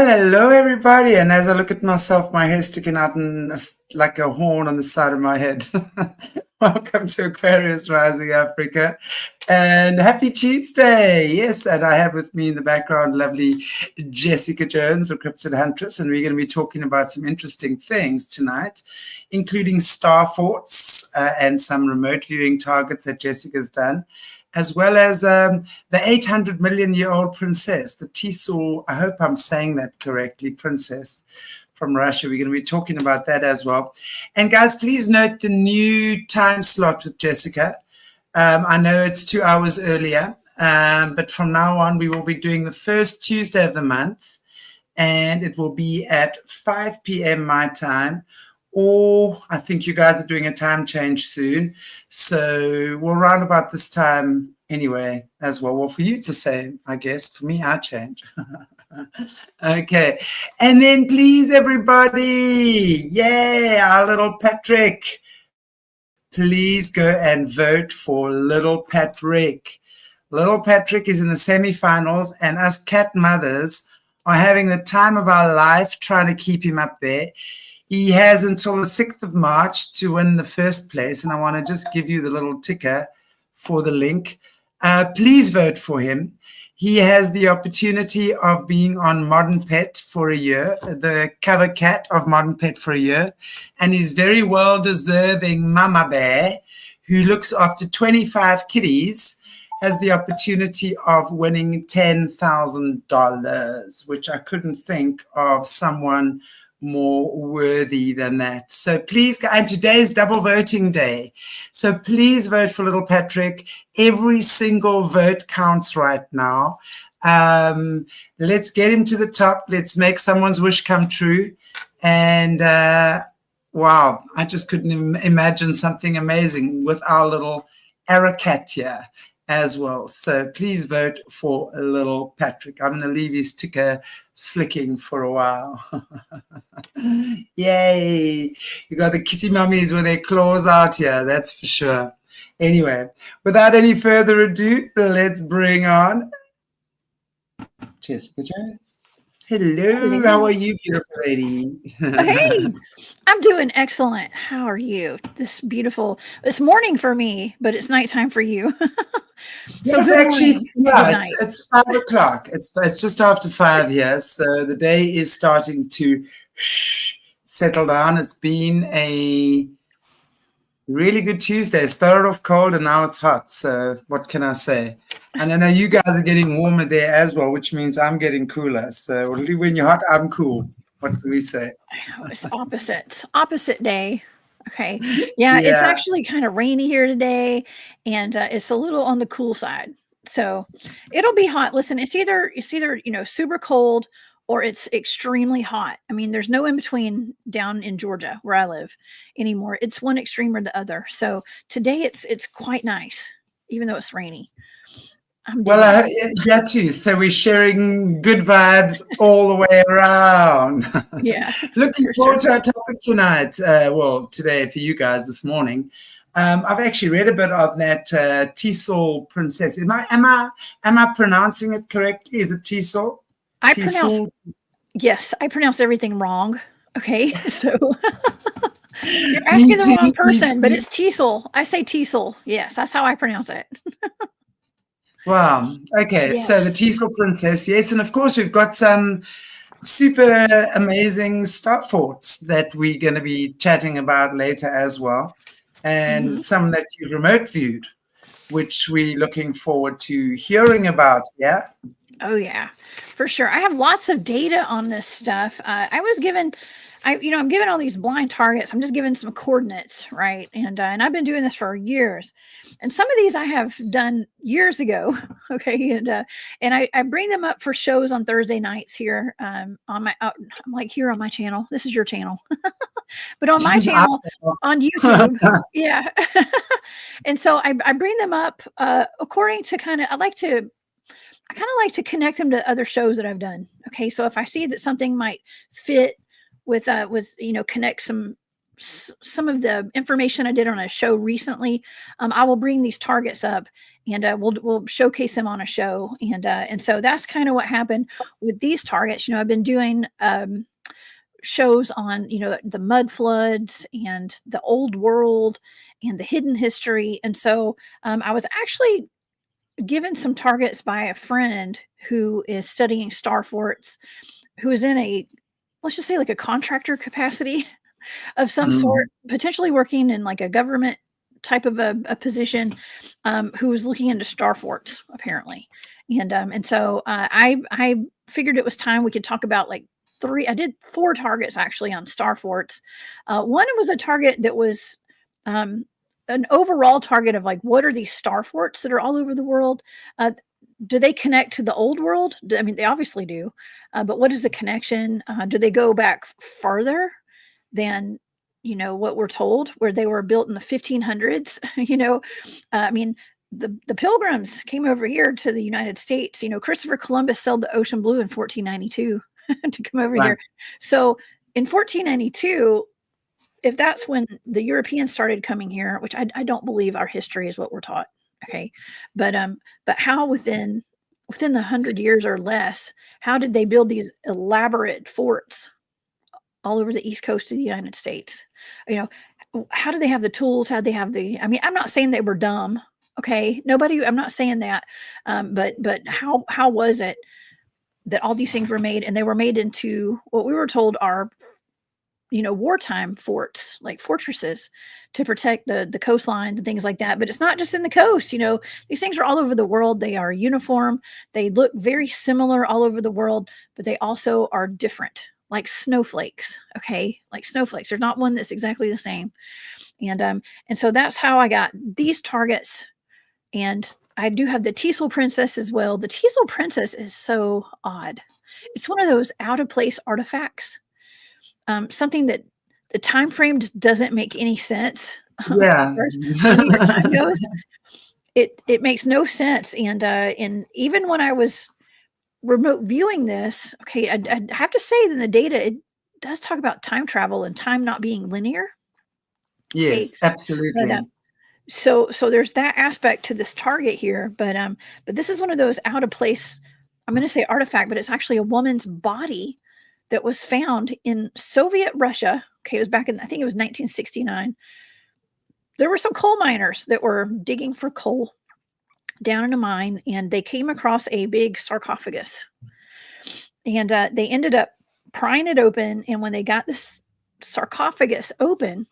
Well, hello everybody. And as I look at myself, my hair's sticking out like a horn on the side of my head. Welcome to Aquarius Rising Africa. And happy Tuesday. Yes, and I have with me in the background lovely Jessica Jones, the CRYPTID Huntress, and we're going to be talking about some interesting things tonight, including star forts and some remote viewing targets that Jessica's done, as well as the 800 million year old princess, the Tisul, I hope I'm saying that correctly, princess from Russia. We're going to be talking about that as well. And guys, please note the new time slot with Jessica. I know it's 2 hours earlier, but from now on, we will be doing the first Tuesday of the month, and it will be at 5 p.m. my time. Or I think you guys are doing a time change soon. So we'll round about this time anyway as well. Well, for you it's the same, I guess. For me, I change. Okay. And then please, everybody, our little Patrick. Please go and vote for little Patrick. Little Patrick is in the semifinals, and us cat mothers are having the time of our life trying to keep him up there. He has until the 6th of March to win the first place, and I want to just give you the little ticker for the link. Please vote for him. He has the opportunity of being on Modern Pet for a year, the cover cat of Modern Pet for a year, and he's very well-deserving Mama Bear, who looks after 25 kitties, has the opportunity of winning $10,000, which I couldn't think of someone more worthy than that. So please, and today is double voting day, so please vote for little Patrick. Every single vote counts right now. Let's get him to the top. Let's make someone's wish come true. And wow, I just couldn't imagine something amazing with our little Aracat here as well. So please vote for little Patrick. I'm going to leave his ticker flicking for a while. Yay! You got the kitty mummies with their claws out here, that's for sure. Anyway, without any further ado, let's bring on Jessica Jones. Hello, how are you, beautiful lady? Hey, I'm doing excellent. How are you? It's morning for me, but it's nighttime for you. So yes, actually, yeah, it's 5 o'clock. It's just after 5 here, so the day is starting to settle down. It's been a really good Tuesday. It started off cold and now it's hot, so what can I say? And I know you guys are getting warmer there as well, which means I'm getting cooler. So when you're hot, I'm cool. What can we say? It's opposite day. Okay. Yeah, it's actually kind of rainy here today, and it's a little on the cool side. So it'll be hot. Listen, it's either super cold or it's extremely hot. I mean, there's no in between down in Georgia where I live anymore. It's one extreme or the other. So today it's quite nice, even though it's rainy. Well, yeah, too. So we're sharing good vibes all the way around. Yeah. Looking forward to our topic tonight. Well, today for you guys this morning. I've actually read a bit of that Tisul princess. Am I pronouncing it correctly? Is it Tisul? Yes, I pronounce everything wrong. Okay, so you're asking the wrong person, but it's Tisul. I say Tisul. Yes, that's how I pronounce it. Wow. Okay. Yes. So the Tisul princess. Yes. And of course, we've got some super amazing star forts that we're going to be chatting about later as well. And some that you remote viewed, which we're looking forward to hearing about. Yeah. Oh, yeah, for sure. I have lots of data on this stuff. I'm given all these blind targets. I'm just given some coordinates, right? And I've been doing this for years. And some of these I have done years ago. Okay. And I bring them up for shows on Thursday nights here on my, I'm like here on my channel. This is your channel, but on my channel on YouTube. Yeah. And so I bring them up according to I kind of like to connect them to other shows that I've done. Okay. So if I see that something might fit with connect some some of the information I did on a show recently, I will bring these targets up and we'll showcase them on a show. And so that's kind of what happened with these targets. I've been doing shows on, the mud floods and the old world and the hidden history. And so I was actually given some targets by a friend who is studying star forts, who is in a, let's just say, like a contractor capacity of some sort, potentially working in like a government type of a position, who was looking into star forts apparently. And so I figured it was time we could talk about like I did 4 targets actually on star forts. One was a target that was an overall target of like, what are these star forts that are all over the world? Do they connect to the old world? I mean, they obviously do, but what is the connection? Do they go back farther than, what we're told, where they were built in the 1500s? I mean, the Pilgrims came over here to the United States. Christopher Columbus sailed the ocean blue in 1492 to come over here. So in 1492, if that's when the Europeans started coming here, which I don't believe our history is what we're taught. Okay. But how within the 100 years or less, how did they build these elaborate forts all over the East Coast of the United States? How do they have the tools? How do they have I mean, I'm not saying they were dumb. Okay. I'm not saying that. But how was it that all these things were made, and they were made into what we were told are, wartime forts, like fortresses to protect the coastlines and things like that. But it's not just in the coast. These things are all over the world. They are uniform. They look very similar all over the world, but they also are different, like snowflakes. Okay. Like snowflakes. There's not one that's exactly the same. And so that's how I got these targets. And I do have the Tisul princess as well. The Tisul princess is so odd. It's one of those out of place artifacts. Something that the time frame just doesn't make any sense. Yeah. Time goes, it makes no sense. And even when I was remote viewing this, okay, I have to say that in the data, it does talk about time travel and time not being linear. Yes, okay. absolutely. But, so there's that aspect to this target here, but this is one of those out of place, I'm going to say artifact, but it's actually a woman's body that was found in Soviet Russia. Okay, it was back in, I think it was 1969. There were some coal miners that were digging for coal down in a mine, and they came across a big sarcophagus, and they ended up prying it open. And when they got this sarcophagus open,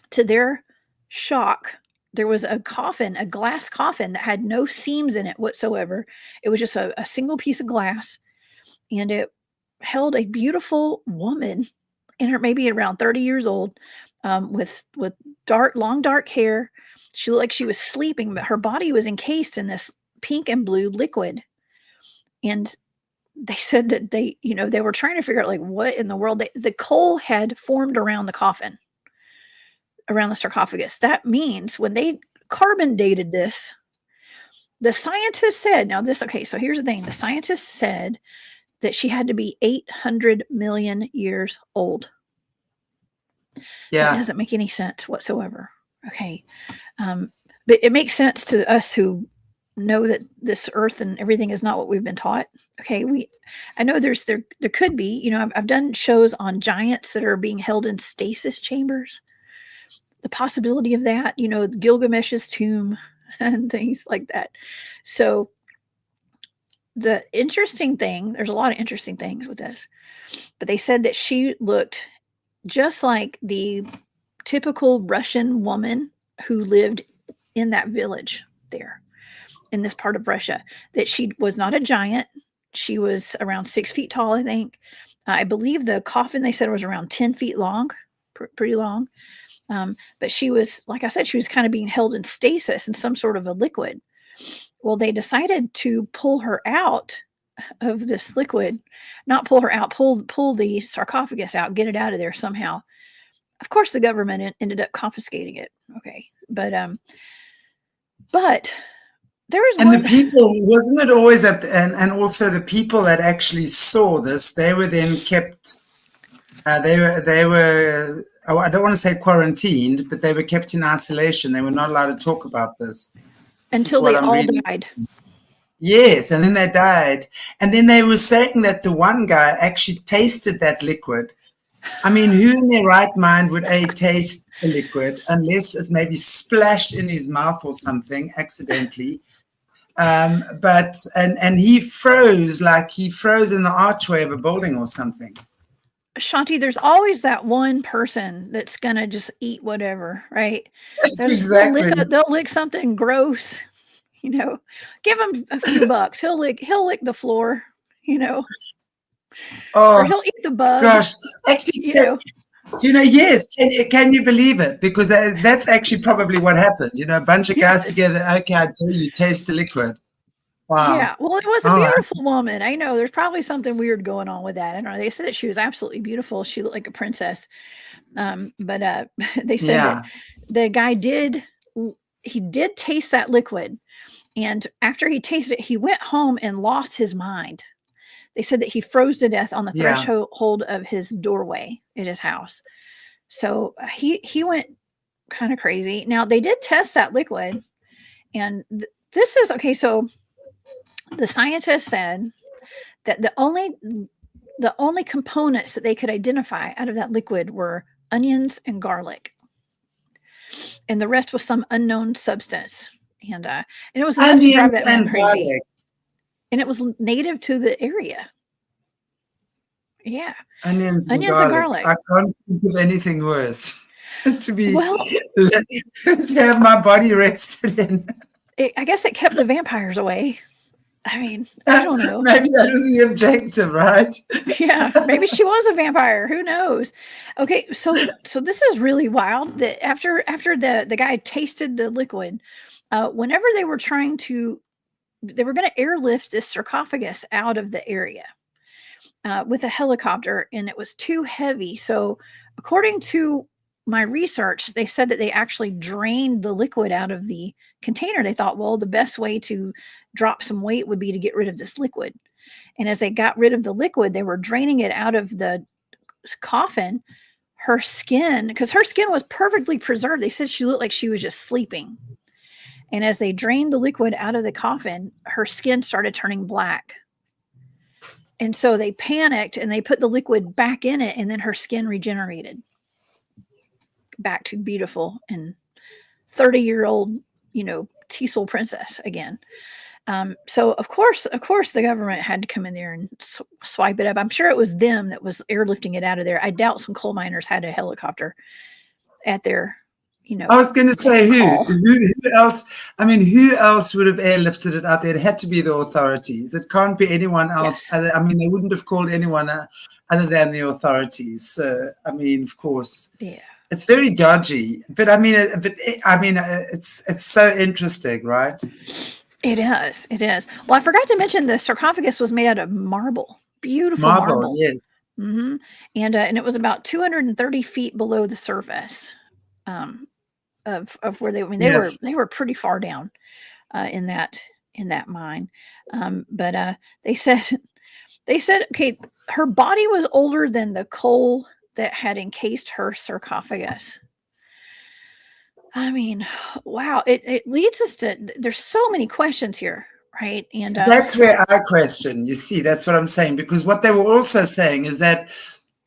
to their shock, there was a coffin, a glass coffin that had no seams in it whatsoever. It was just a single piece of glass, and it held a beautiful woman in her, maybe around 30 years old, with long dark hair. She looked like she was sleeping, but her body was encased in this pink and blue liquid. And they said that they were trying to figure out, like, what in the world. The coal had formed around the coffin, around the sarcophagus. That means when they carbon dated this, the scientists said, so here's the thing. The scientists said that she had to be 800 million years old. Yeah. That doesn't make any sense whatsoever. Okay. But it makes sense to us who know that this earth and everything is not what we've been taught. Okay. I know there could be, I've done shows on giants that are being held in stasis chambers. The possibility of that, Gilgamesh's tomb and things like that. So the interesting thing, there's a lot of interesting things with this, but they said that she looked just like the typical Russian woman who lived in that village there in this part of Russia, that she was not a giant. She was around 6 feet tall, I think. I believe the coffin, they said, was around 10 feet long, pretty long. But she was, like I said, she was kind of being held in stasis in some sort of a liquid. Well, they decided to pull her out of this liquid, not pull her out, pull the sarcophagus out, get it out of there somehow. Of course, the government ended up confiscating it. Okay. But there was and the people, wasn't it always and also the people that actually saw this, they were then kept They were. Oh, I don't want to say quarantined, but they were kept in isolation. They were not allowed to talk about this. This is Until what they I'm all reading. died. Yes, and then they died. And then they were saying that the one guy actually tasted that liquid. I mean, who in their right mind would taste a liquid unless it maybe splashed in his mouth or something accidentally? But he froze, like he froze in the archway of a building or something. Shanti, there's always that one person that's gonna just eat whatever, right? Exactly. They'll lick something gross, you know. Give him a few bucks. He'll lick the floor, you know, or Oh he'll eat the bug, gosh, actually, you know. yes. Can you believe it? Because that's actually probably what happened. You know, a bunch of guys Yes. together. Okay, I dare you taste the liquid. Wow. Yeah, well, it was a Oh, beautiful woman. I know there's probably something weird going on with that. I don't know. They said that she was absolutely beautiful. She looked like a princess. But they said that yeah. the guy did taste that liquid, and after he tasted it, he went home and lost his mind. They said that he froze to death on the Yeah. threshold of his doorway at his house. So he went kind of crazy. Now they did test that liquid, and this is okay. So the scientists said that the only components that they could identify out of that liquid were onions and garlic, and the rest was some unknown substance. And it was enough to drive Onions that man and crazy. garlic. And it was native to the area. Yeah, Onions and garlic. I can't think of anything worse to be to have my body rested in. I guess it kept the vampires away. I mean, I don't know. Maybe that was the objective, right? Yeah, maybe she was a vampire. Who knows? Okay, so this is really wild. That after the guy tasted the liquid, whenever they were going to airlift this sarcophagus out of the area with a helicopter, and it was too heavy. So, according to my research, they said that they actually drained the liquid out of the container. They thought, well, the best way to drop some weight would be to get rid of this liquid. And as they got rid of the liquid, they were draining it out of the coffin. Her skin, because her skin was perfectly preserved, they said she looked like she was just sleeping. And as they drained the liquid out of the coffin, her skin started turning black. And so they panicked and they put the liquid back in it, and then her skin regenerated back to beautiful and 30-year-old, Tisul princess again. So of course the government had to come in there and swipe it up. I'm sure it was them that was airlifting it out of there. I doubt some coal miners had a helicopter at their, I was going to say call. who else? I mean, who else would have airlifted it out there? It had to be the authorities. It can't be anyone else. Yes. I mean, they wouldn't have called anyone other than the authorities. So, I mean, of course, yeah, it's very dodgy. But I mean, it's so interesting, right? It is. It is. Well, I forgot to mention the sarcophagus was made out of marble. Beautiful marble. Yeah. Mm-hmm. And it was about 230 feet below the surface of where they. I mean, they were pretty far down in that mine. But they said okay, her body was older than the coal that had encased her sarcophagus. I mean, wow, it leads us to, there's so many questions here, right? And that's where I question, you see, that's what I'm saying, because what they were also saying is that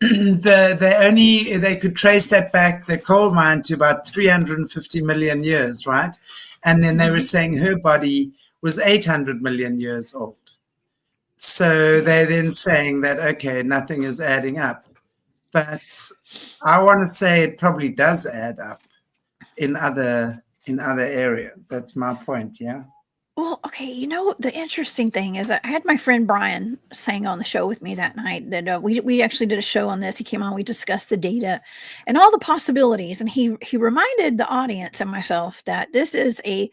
they could trace that back, the coal mine, to about 350 million years, right? And then they were saying her body was 800 million years old. So they're then saying that, okay, nothing is adding up. But I want to say it probably does add up in other areas. That's my point. Yeah. Well, okay. The interesting thing is I had my friend Brian sang on the show with me that night. That we actually did a show on this. He came on. We discussed the data and all the possibilities, and he reminded the audience and myself that this is a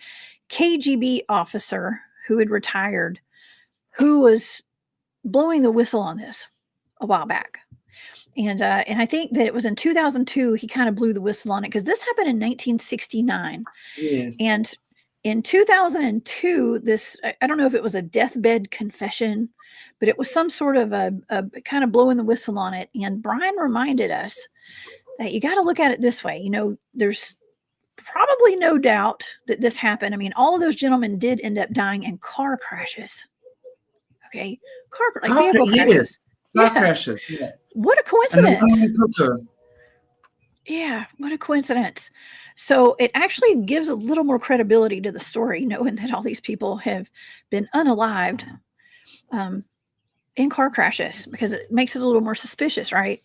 KGB officer who had retired, who was blowing the whistle on this a while back. And I think that it was in 2002 he kind of blew the whistle on it, because this happened in 1969. Yes. And in 2002, I don't know if it was a deathbed confession but it was some sort of a kind of blowing the whistle on it. And Brian reminded us that you got to look at it this way. There's probably no doubt that this happened. I mean, all of those gentlemen did end up dying in car crashes. Okay. Vehicle crashes. Car crashes. Yeah. What a coincidence. Yeah, what a coincidence. So it actually gives a little more credibility to the story, knowing that all these people have been unalived in car crashes, because it makes it a little more suspicious, right?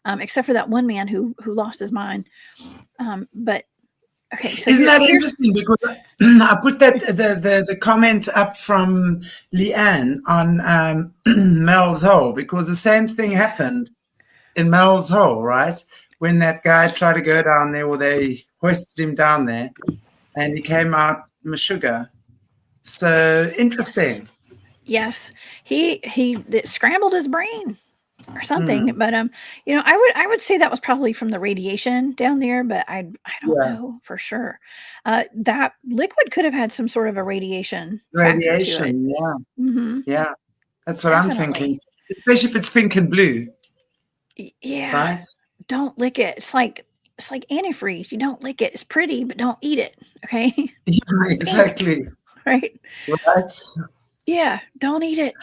Except for that one man who lost his mind. But okay, so isn't that interesting? Because I put that the comment up from Leanne on Mel's Hole, because the same thing happened in Mel's Hole, right? When that guy tried to go down there, or they hoisted him down there, and he came out Meshuggah. So interesting. Yes, he scrambled his brain or something. But I would say that was probably from the radiation down there, but I don't know for sure. That liquid could have had some sort of a radiation. Radiation, yeah. Mm-hmm. Yeah, that's what I'm thinking. Especially if it's pink and blue. Yeah. Right. Don't lick it. It's like antifreeze. You don't lick it. It's pretty, but don't eat it. Okay. Yeah, exactly. Right. Right. Yeah. Don't eat it.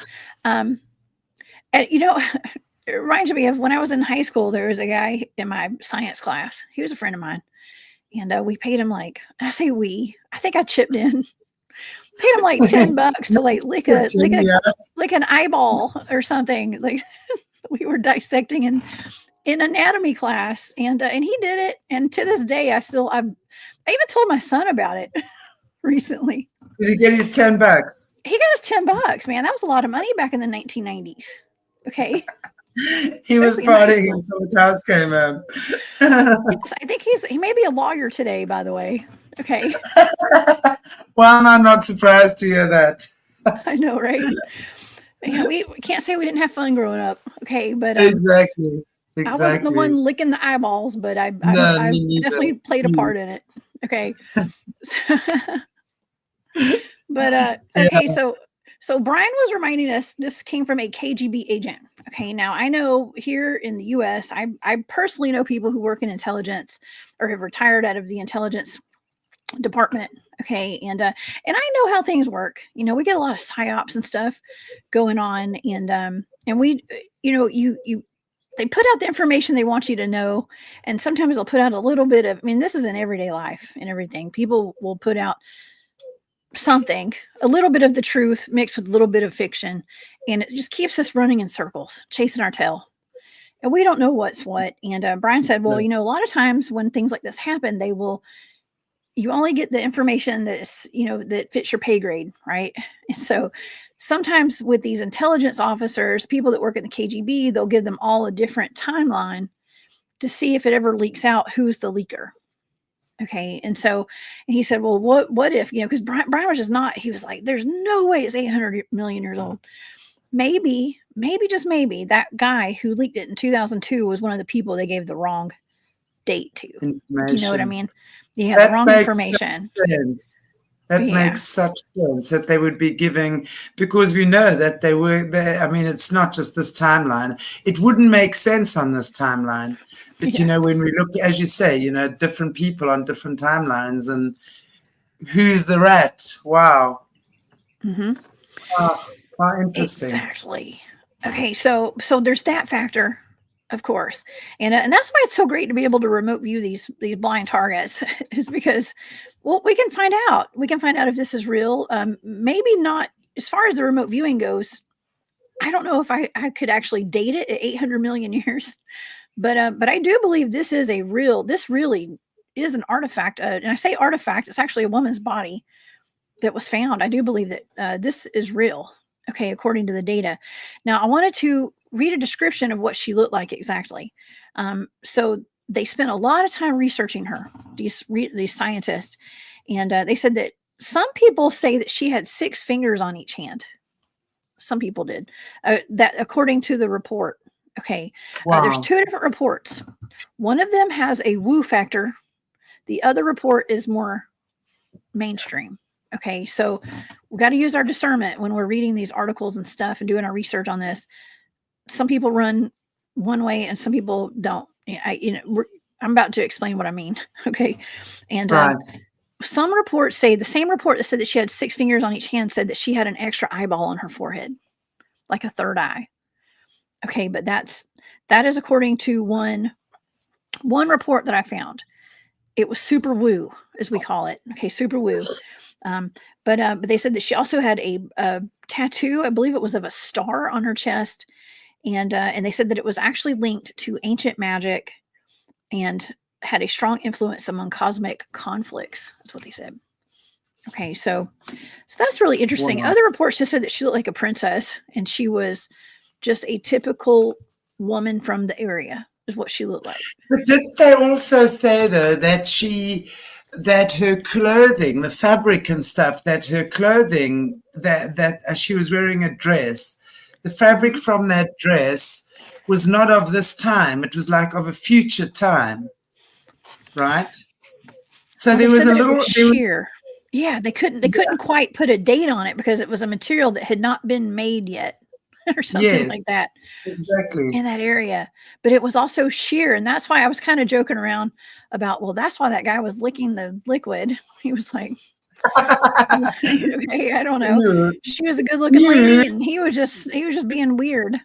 And it reminds me of when I was in high school. There was a guy in my science class. He was a friend of mine, and we paid him I think I chipped in. Paid him like $10 to lick an eyeball or something. Like we were dissecting in anatomy class, and he did it. And to this day, I even told my son about it recently. Did he get his $10? He got his $10, man. That was a lot of money back in the 1990s. Okay. He was partying until the cows came home. Yes, I think he may be a lawyer today, by the way. Okay. Well, I'm not surprised to hear that. I know, right? Yeah, we can't say we didn't have fun growing up. Okay, but exactly. I wasn't the one licking the eyeballs, but I definitely played a part in it. Okay. But okay, so Brian was reminding us this came from a KGB agent. Okay, now I know here in the US, I personally know people who work in intelligence or have retired out of the intelligence department. Okay, and I know how things work. We get a lot of psyops and stuff going on, and we, they put out the information they want you to know, and sometimes they'll put out a little bit of. I mean, this is in everyday life and everything. People will put out something, a little bit of the truth mixed with a little bit of fiction, and it just keeps us running in circles, chasing our tail, and we don't know what's what. And Brian said, well, a lot of times when things like this happen, you only get the information that is, that fits your pay grade, right? And so sometimes with these intelligence officers, people that work at the KGB, they'll give them all a different timeline to see if it ever leaks out who's the leaker. Okay. And he said, well, what if, because Brian was just not, he was like, there's no way it's 800 million years old. Maybe, just maybe that guy who leaked it in 2002 was one of the people they gave the wrong date to. You know what I mean? Yeah, that the wrong information. That makes such sense that they would be giving, because we know that they were there. I mean, it's not just this timeline. It wouldn't make sense on this timeline. But, when we look, as you say, different people on different timelines, and who's the rat? Wow. Mm-hmm. How interesting. Exactly. Okay, so there's that factor. Of course. And that's why it's so great to be able to remote view these blind targets, is because, well, we can find out. We can find out if this is real. Maybe not as far as the remote viewing goes. I don't know if I could actually date it at 800 million years, but I do believe this really is an artifact. And I say artifact, it's actually a woman's body that was found. I do believe that this is real. Okay, according to the data. Now, I wanted to read a description of what she looked like exactly. So they spent a lot of time researching her, these scientists, and they said that some people say that she had 6 fingers on each hand. Some people did. That according to the report. Okay, wow. There's 2 different reports. One of them has a woo factor. The other report is more mainstream. Okay, so we got to use our discernment when we're reading these articles and stuff and doing our research on this. Some people run one way and some people don't. I'm about to explain what I mean. Okay, and Right. some reports say, the same report that said that she had 6 fingers on each hand said that she had an extra eyeball on her forehead, like a third eye. Okay, but that is according to one report that I found. It was super woo, as we call it. Okay, super woo. But they said that she also had a tattoo, I believe it was of a star on her chest, and they said that it was actually linked to ancient magic and had a strong influence among cosmic conflicts. That's what they said. Okay, so that's really interesting. Wow. Other reports just said that she looked like a princess, and she was just a typical woman from the area, is what she looked like. But did they also say, though, that her clothing, the fabric and stuff, that her clothing, that she was wearing a dress, the fabric from that dress was not of this time. It was like of a future time, right? So there was a little sheer. Yeah, they couldn't quite put a date on it because it was a material that had not been made yet or something like that. Exactly. In that area. But it was also sheer, and that's why I was kind of joking around about, well, that's why that guy was licking the liquid. He was like, okay, I don't know. She was a good-looking lady, and he was just being weird.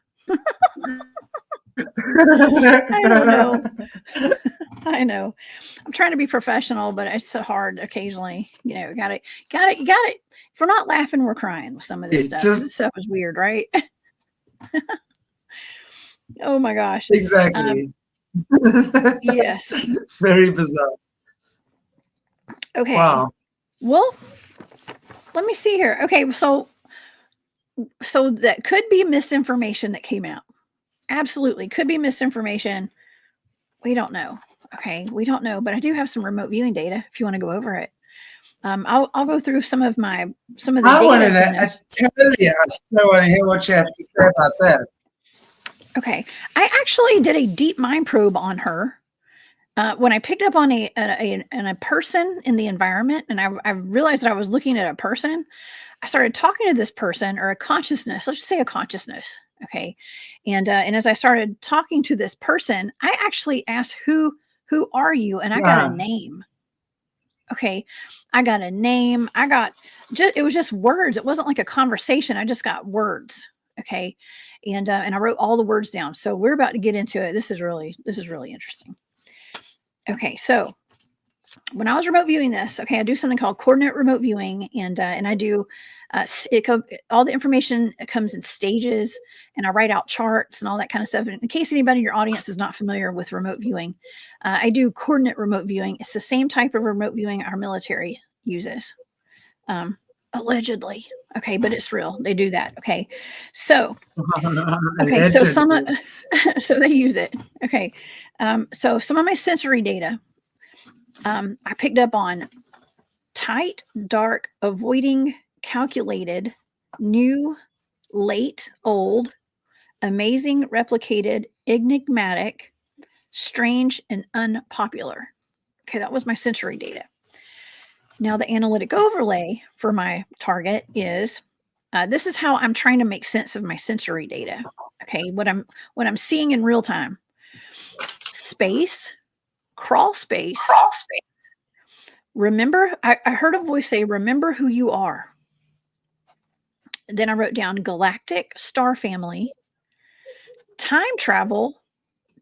I don't know. I know. I'm trying to be professional, but it's so hard occasionally. Got it. If we're not laughing, we're crying with some of this stuff. This stuff is weird, right? Oh my gosh. Exactly. Yes. Very bizarre. Okay. Wow. Well, let me see here. Okay, so that could be misinformation that came out. Absolutely. Could be misinformation. We don't know. Okay, we don't know, but I do have some remote viewing data if you want to go over it. I'll go through some of the I wanted to tell you. I still want to hear what you have to say about that. Okay, I actually did a deep mind probe on her when I picked up on a person in the environment, and I realized that I was looking at a person. I started talking to this person, or a consciousness. Let's just say a consciousness. Okay, and as I started talking to this person, I actually asked, "Who are you?" And I got a name. Okay, I got a name. It was just words. It wasn't like a conversation. I just got words. Okay, and I wrote all the words down. So we're about to get into it. This is really interesting. Okay, so when I was remote viewing this, okay, I do something called coordinate remote viewing, and I do all the information comes in stages, and I write out charts and all that kind of stuff. And in case anybody in your audience is not familiar with remote viewing, I do coordinate remote viewing. It's the same type of remote viewing our military uses, allegedly. Okay, but it's real. They do that. Okay, so so they use it. Okay, so some of my sensory data. I picked up on tight, dark, avoiding, calculated, new, late, old, amazing, replicated, enigmatic, strange, and unpopular. Okay, that was my sensory data. Now the analytic overlay for my target is, this is how I'm trying to make sense of my sensory data. Okay, what I'm seeing in real time. Space, crawl space. Remember, I heard a voice say, remember who you are. Then I wrote down galactic star family, time travel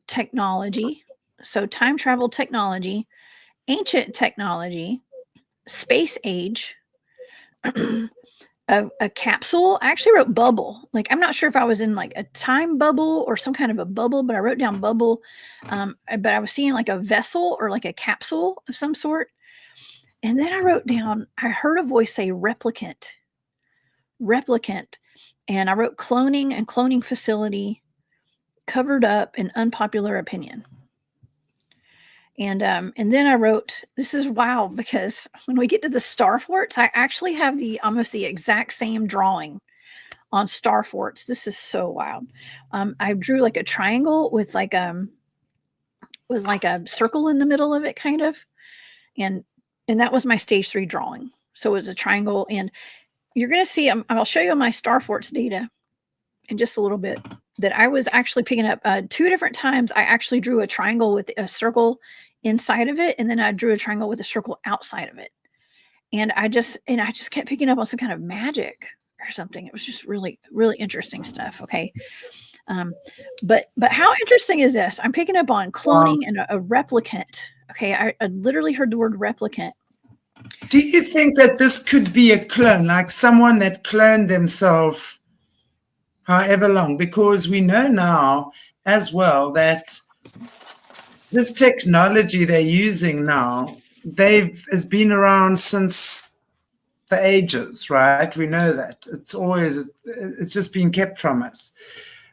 technology. So time travel technology, ancient technology, space age, a capsule. I actually wrote bubble. Like, I'm not sure if I was in like a time bubble or some kind of a bubble, but I wrote down bubble. But I was seeing like a vessel or like a capsule of some sort. And then I wrote down, I heard a voice say replicant. And I wrote cloning and cloning facility, covered up, and unpopular opinion. And then I wrote, this is wild, because when we get to the star forts, I actually have almost the exact same drawing on star forts. This is so wild. I drew like a triangle with like a circle in the middle of it, kind of. And that was my stage 3 drawing. So it was a triangle, and you're going to see, I'll show you my star forts data in just a little bit, that I was actually picking up 2 different times. I actually drew a triangle with a circle inside of it, and then I drew a triangle with a circle outside of it. And I just kept picking up on some kind of magic or something. It was just really, really interesting stuff. Okay. But how interesting is this? I'm picking up on cloning and a replicant. Okay. I literally heard the word replicant. Do you think that this could be a clone, like someone that cloned themselves however long? Because we know now as well that this technology they're using now, has been around since the ages, right? We know that. It's just been kept from us.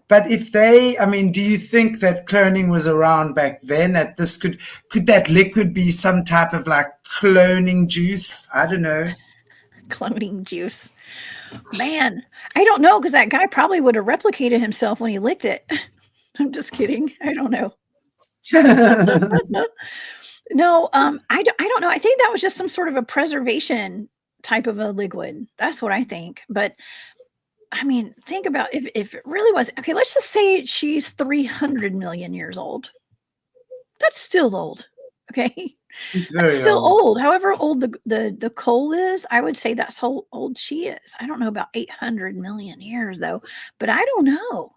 But if do you think that cloning was around back then, that this could that liquid be some type of like cloning juice? I don't know. Cloning juice. Man, I don't know, because that guy probably would have replicated himself when he licked it. I'm just kidding. I don't know. No, I don't know. I think that was just some sort of a preservation type of a liquid. That's what I think. But I mean, think about if it really was. Okay, let's just say she's 300 million years old. That's still old. Okay. That's still old. However old the coal is, I would say that's how old she is. I don't know about 800 million years though, but I don't know.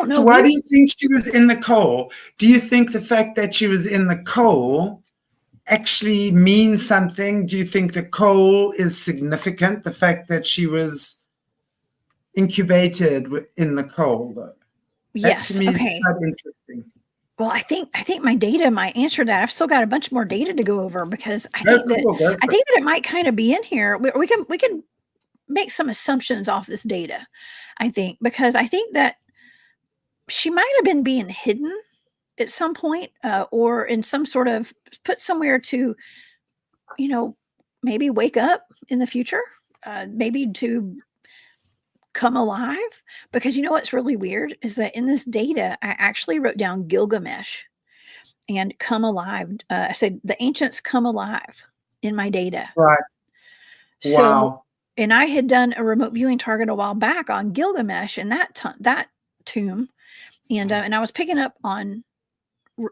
So why do you think she was in the coal? Do you think the fact that she was in the coal actually means something? Do you think the coal is significant, the fact that she was incubated in the coal, though? Yes. That to me is quite interesting. Well, I think my data might answer that. I've still got a bunch more data to go over, because I think that it might kind of be in here. We can make some assumptions off this data, I think, because I think that she might have been being hidden at some point, or in some sort of put somewhere to, maybe wake up in the future, maybe to come alive. Because what's really weird is that in this data, I actually wrote down Gilgamesh and come alive. I said the ancients come alive in my data. Right. So, wow. And I had done a remote viewing target a while back on Gilgamesh and that tomb. And I was picking up on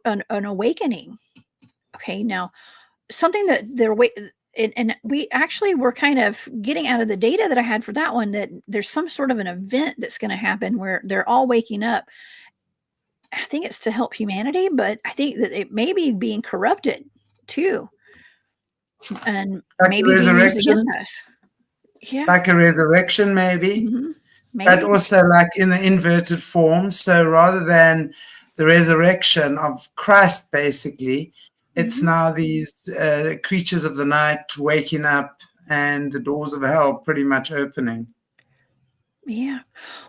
an awakening. Okay. Now something that and we actually were kind of getting out of the data that I had for that one, that there's some sort of an event that's going to happen where they're all waking up. I think it's to help humanity, but I think that it may be being corrupted too. And like maybe resurrection. Yeah. Like a resurrection, maybe. Mm-hmm. But also like in the inverted form. So rather than the resurrection of Christ, basically, it's now these creatures of the night waking up and the doors of hell pretty much opening. Yeah.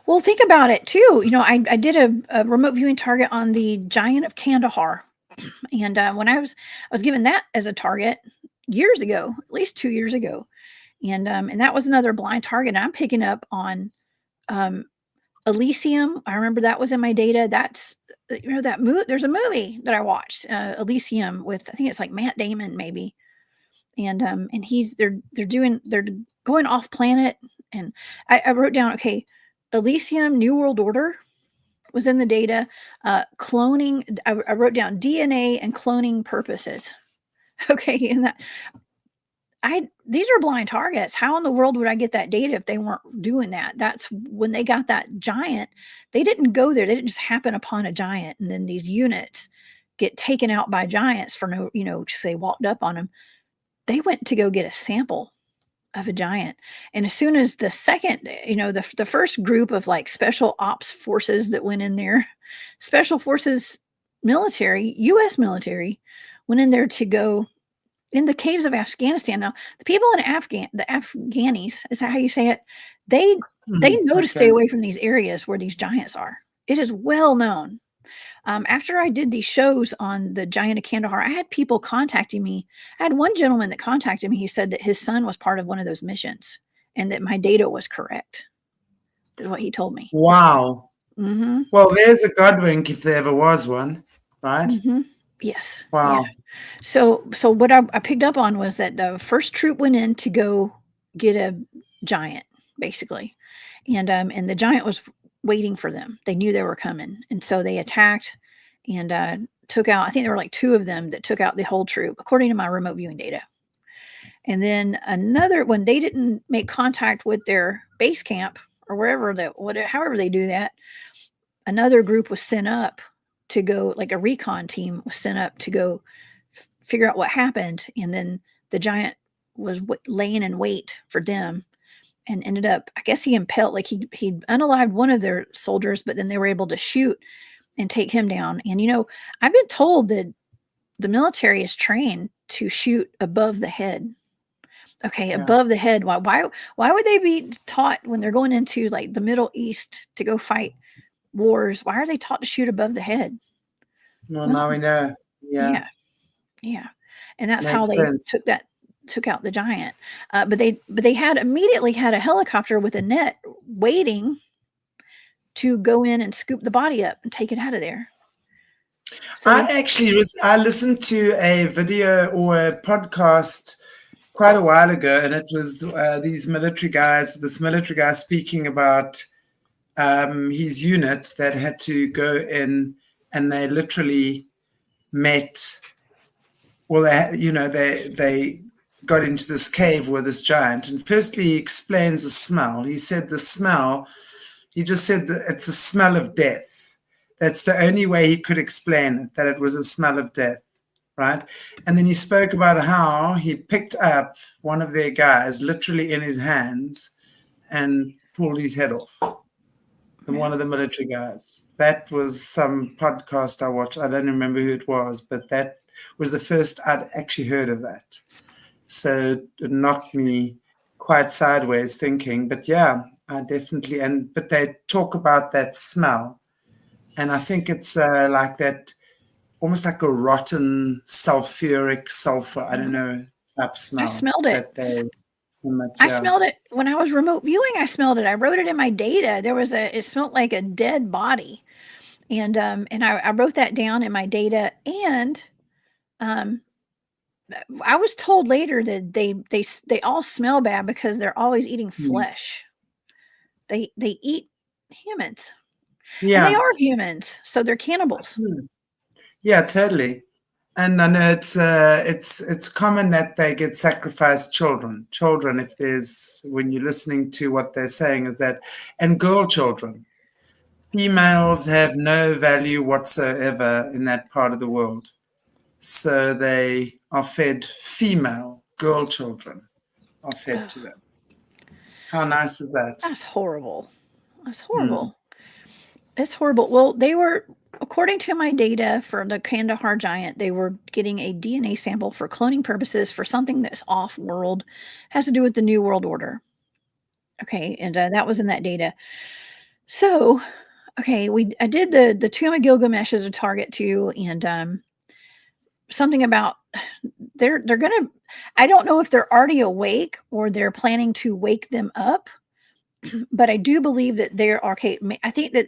Well, think about it too. I did a remote viewing target on the giant of Kandahar. And when I was given that as a target years ago, at least 2 years ago. And that was another blind target. And I'm picking up on Elysium. I remember that was in my data. That's that movie. There's a movie that I watched, Elysium, with I think it's like Matt Damon maybe, and they're going off planet, and I wrote down, okay, Elysium, New World Order was in the data. Cloning. I wrote down DNA and cloning purposes. Okay, and that. These are blind targets. How in the world would I get that data if they weren't doing that? That's when they got that giant. They didn't go there. They didn't just happen upon a giant, and then these units get taken out by giants for no, just they walked up on them. They went to go get a sample of a giant, and as soon as the second, the first group of like special ops forces that went in there, special forces military, U.S. military, went in there to go in the caves of Afghanistan. Now, the people in the Afghanis, is that how you say it? They know to stay away from these areas where these giants are. It is well known. After I did these shows on the giant of Kandahar, I had people contacting me. I had one gentleman that contacted me. He said that his son was part of one of those missions and that my data was correct. That's what he told me. Wow. Mm-hmm. Well, there's a God wink if there ever was one, right? Mm-hmm. Yes. Wow. Yeah. So what I picked up on was that the first troop went in to go get a giant, basically, and the giant was waiting for them. They knew they were coming, and so they attacked and took out. I think there were like 2 of them that took out the whole troop, according to my remote viewing data. And then another, when they didn't make contact with their base camp or wherever that, whatever, however they do that, another group was sent up to go, like a recon team was sent up to go figure out what happened. And then the giant was laying in wait for them and ended up, I guess he impaled, like he unalived one of their soldiers, but then they were able to shoot and take him down. And, you know, I've been told that the military is trained to shoot above the head. Okay, Yeah. above the head. Why would they be taught when they're going into like the Middle East to go fight wars? Why are they taught to shoot above the head? Well, now we know. Yeah. Yeah. And that's Makes how they sense. took out the giant. But they had immediately had a helicopter with a net waiting to go in and scoop the body up and take it out of there. So I listened to a video or a podcast quite a while ago, and it was this military guy speaking about his unit that had to go in, and they literally met. Well, they got into this cave with this giant, and firstly he explains the smell. He said the smell. He just said that it's a smell of death. That's the only way he could explain it, that it was a smell of death, right? And then he spoke about how he picked up one of their guys literally in his hands and pulled his head off. And one of the military guys. That was some podcast I watched. I don't remember who it was, but that was the first I'd actually heard of that. So it knocked me quite sideways thinking, but yeah, I definitely, but they talk about that smell. And I think it's like that, almost like a rotten sulfuric sulfur, I don't know, type smell. I smelled it. I smelled it when I was remote viewing. I smelled it. I wrote it in my data. It smelled like a dead body. And I wrote that down in my data. And I was told later that they all smell bad because they're always eating flesh. They eat humans. Yeah. And they are humans, so they're cannibals. Yeah, totally. And I know it's common that they get sacrificed children. If when you're listening to what they're saying is that, and girl children. Females have no value whatsoever in that part of the world. So they are fed girl children are fed to them. How nice is that? That's horrible. That's horrible. It's horrible. Well, they were, according to my data for the Kandahar giant, they were getting a DNA sample for cloning purposes for something that's off-world, has to do with the New World Order. Okay, and that was in that data. So, okay, I did the Tomb of Gilgamesh as a target too, and something about they're gonna. I don't know if they're already awake or they're planning to wake them up, but I do believe that they're okay. I think that,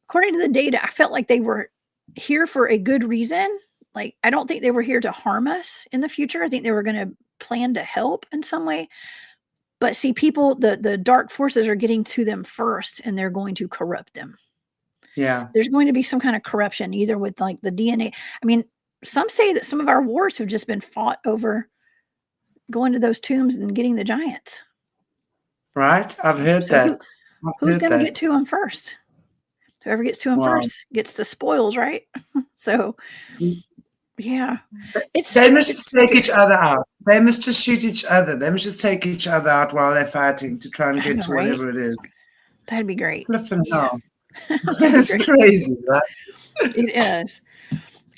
according to the data, I felt like they were here for a good reason. Like, I don't think they were here to harm us in the future. I think they were going to plan to help in some way. But see, people, the dark forces are getting to them first, and they're going to corrupt them. Yeah. There's going to be some kind of corruption, either with like the DNA. I mean, some say that some of our wars have just been fought over going to those tombs and getting the giants. Right. I've heard that. Who's going to get to them first? Whoever gets to them first gets the spoils, right? So, yeah. They must just take each other out. They must just shoot each other. They must just take each other out while they're fighting to try and get to whatever it is. That'd be great. Flipping hell. That's crazy, right? It is.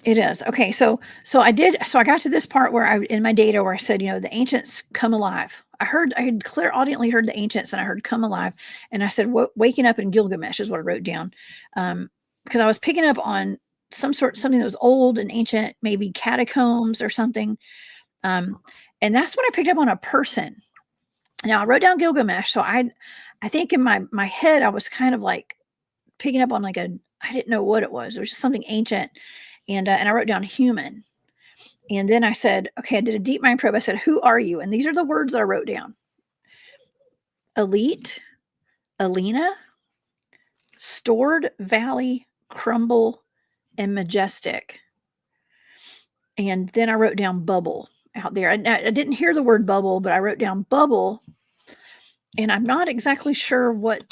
It is. Okay, so I got to this part where in my data where I said, the ancients come alive. I had audiently heard the ancients, and I heard come alive, and I said waking up in Gilgamesh is what I wrote down, because I was picking up on something that was old and ancient, maybe catacombs or something, and that's when I picked up on a person. Now I wrote down Gilgamesh, so I think in my head I was kind of like picking up on like I didn't know what it was. It was just something ancient. And I wrote down human. And then I said, okay, I did a deep mind probe. I said, who are you? And these are the words that I wrote down. Elite, Alina, stored, valley, crumble, and majestic. And then I wrote down bubble out there. I didn't hear the word bubble, but I wrote down bubble. And I'm not exactly sure what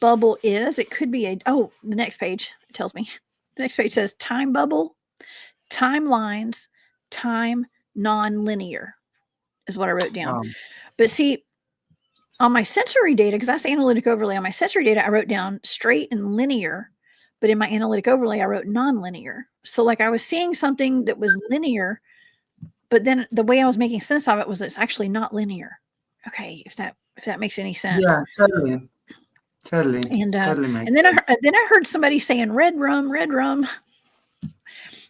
bubble is. It could be the next page tells me. The next page says time bubble, timelines, time non-linear is what I wrote down. But see, on my sensory data, because that's analytic overlay, on my sensory data, I wrote down straight and linear, but in my analytic overlay, I wrote non-linear. So like I was seeing something that was linear, but then the way I was making sense of it was it's actually not linear. Okay, if that makes any sense. Yeah, totally. And totally makes and then sense. I heard somebody saying red rum.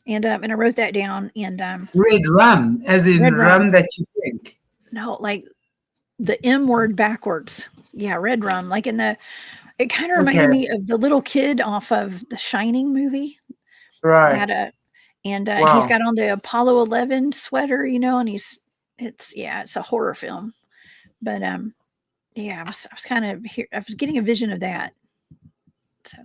And I wrote that down. And red rum, as in rum that you drink. No, like the M word backwards. Yeah, red rum. Like it kind of reminded me of the little kid off of the Shining movie. Right. He's got on the Apollo 11 sweater, and it's a horror film. But I was kind of here. I was getting a vision of that. So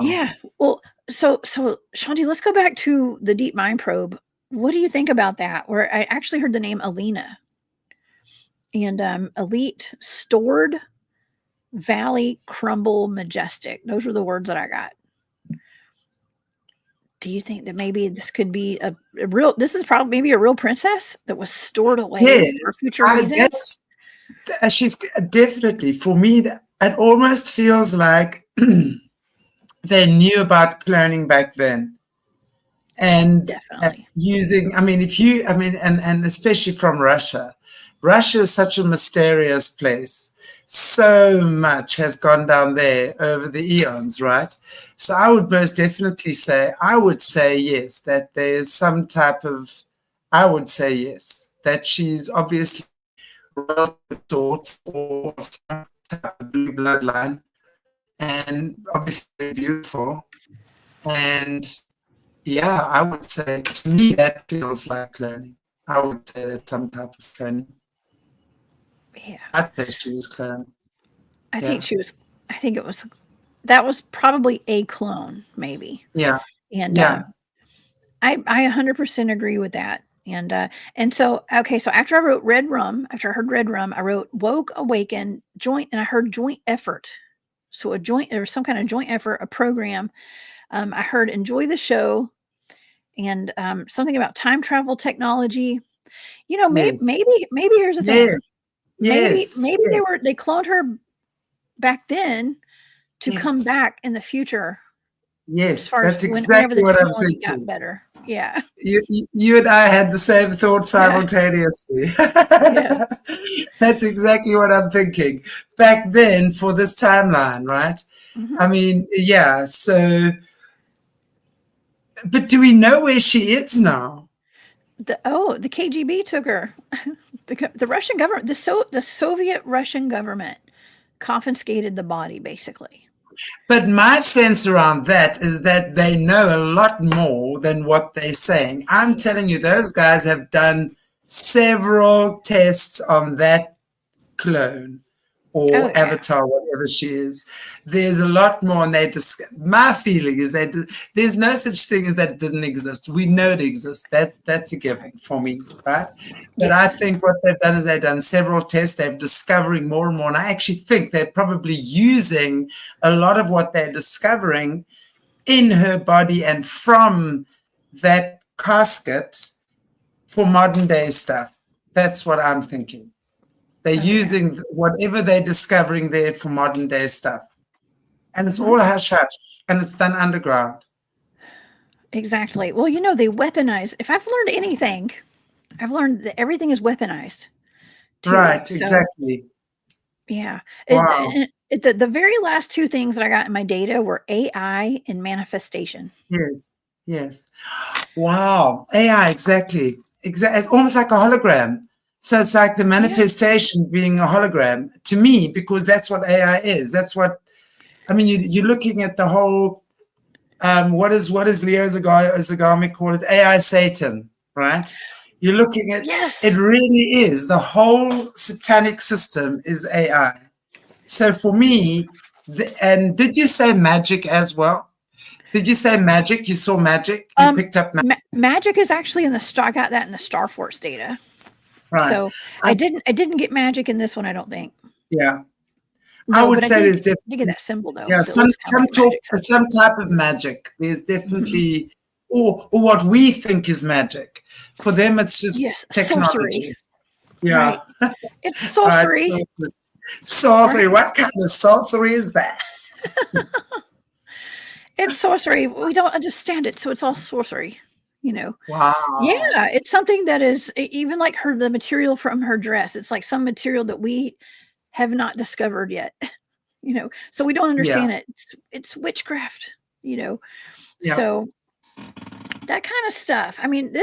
yeah. Well, so Shanti, let's go back to the deep mind probe. What do you think about that? Where I actually heard the name Alina. And elite, stored, valley, crumble, majestic. Those were the words that I got. Do you think that maybe this could be this is probably maybe a real princess that was stored away for future reasons? She's definitely, for me, it almost feels like they knew about cloning back then. And using, and especially from Russia. Russia is such a mysterious place. So much has gone down there over the eons, right? So I would most definitely say, yes, that there's some type of, that she's obviously royal sorts or some type of blue bloodline, and obviously beautiful. And yeah, I would say, to me, that feels like cloning. I would say that's some type of cloning. Yeah. I think she was cloned. That was probably a clone, maybe. Yeah. And I 100% agree with that. And so, okay, so after I wrote red rum, after I heard red rum, I wrote woke, awaken, joint, and I heard joint effort. So there was some kind of joint effort, a program. I heard enjoy the show, and something about time travel technology. Maybe here's the thing. Maybe they cloned her back then to come back in the future. Yes, that's exactly what I'm thinking. Got better. Yeah. You and I had the same thought simultaneously. That's exactly what I'm thinking. Back then, for this timeline, right? Mm-hmm. So, but do we know where she is now? The KGB took her. The Russian government, the Soviet Russian government confiscated the body, basically. But my sense around that is that they know a lot more than what they're saying. I'm telling you, those guys have done several tests on that clone or avatar, whatever she is. There's a lot more, and my feeling is that there's no such thing as that it didn't exist. We know it exists. That's a given for me, right? But I think what they've done is they've done several tests. They're discovering more and more, and I actually think they're probably using a lot of what they're discovering in her body and from that casket for modern day stuff. That's what I'm thinking. They're using whatever they're discovering there for modern day stuff. And it's all hush-hush, and it's done underground. Exactly. Well, they weaponize. If I've learned anything, I've learned that everything is weaponized. Right, exactly. Yeah. Wow. The very last two things that I got in my data were AI and manifestation. Yes. Wow. AI, exactly. It's almost like a hologram. So it's like the manifestation being a hologram to me, because that's what AI is. That's what, you're looking at the whole, what is Leo Zagami call it? AI Satan, right? You're looking at, Yes. it really is. The whole satanic system is AI. So for me, and did you say magic as well? Did you say magic? You saw magic? You picked up magic? Magic is actually in the I got that in the Star Force data. Right. So I didn't get magic in this one, I don't think. Yeah. No, I would say there's definitely definitely get that symbol though. yeah, some type of magic. There's definitely or what we think is magic. For them it's just technology. Sorcery. Yeah. Right. It's sorcery. Right. Sorcery. Right. What kind of sorcery is that? It's sorcery. We don't understand it, so it's all sorcery, you know. Wow. Yeah, it's something that is even like the material from her dress. It's like some material that we have not discovered yet, you know. So we don't understand it. It's witchcraft, you know. Yeah. So that kind of stuff. I mean,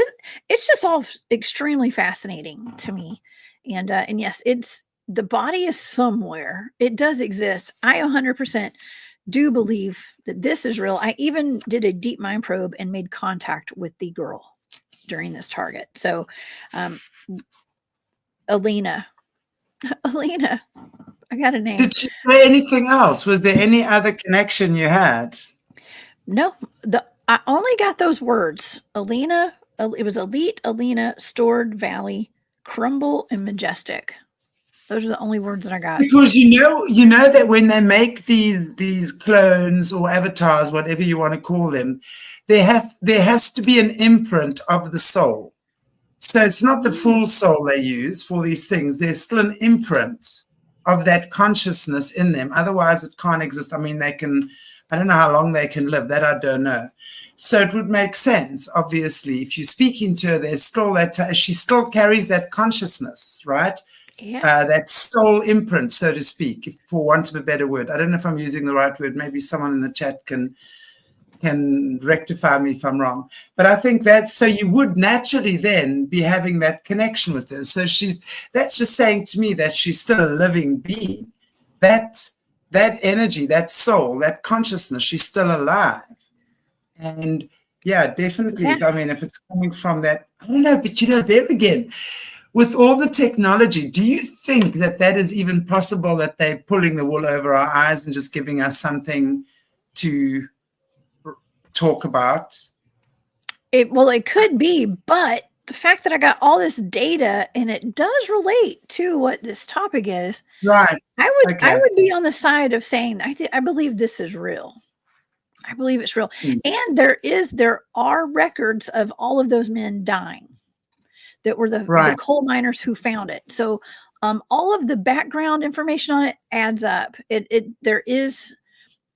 it's just all extremely fascinating to me. And yes, the body is somewhere. It does exist. I 100% do believe that this is real. I even did a deep mind probe and made contact with the girl during this target. So, Alina, I got a name. Did you say anything else? Was there any other connection you had? No, I only got those words. Alina, it was Elite, Alina, Stored Valley, Crumble, and Majestic. Those are the only words that I got. Because you know that when they make these clones or avatars, whatever you want to call them, there has to be an imprint of the soul. So it's not the full soul they use for these things. There's still an imprint of that consciousness in them. Otherwise, it can't exist. I mean, I don't know how long they can live. That I don't know. So it would make sense, obviously, if you speak into her, there's still she still carries that consciousness, right? Yeah. That soul imprint, so to speak, for want of a better word. I don't know if I'm using the right word. Maybe someone in the chat can rectify me if I'm wrong. But I think so you would naturally then be having that connection with her. So that's just saying to me that she's still a living being. That energy, that soul, that consciousness, she's still alive. And yeah, definitely. Yeah. I mean, if it's coming from that, I don't know, but there again, with all the technology, do you think that is even possible, that they're pulling the wool over our eyes and just giving us something to talk about? It could be, but the fact that I got all this data and it does relate to what this topic is, right? I would be on the side of saying I believe this is real. I believe it's real, and there are records of all of those men dying that were the coal miners who found it. So all of the background information on it adds up. There is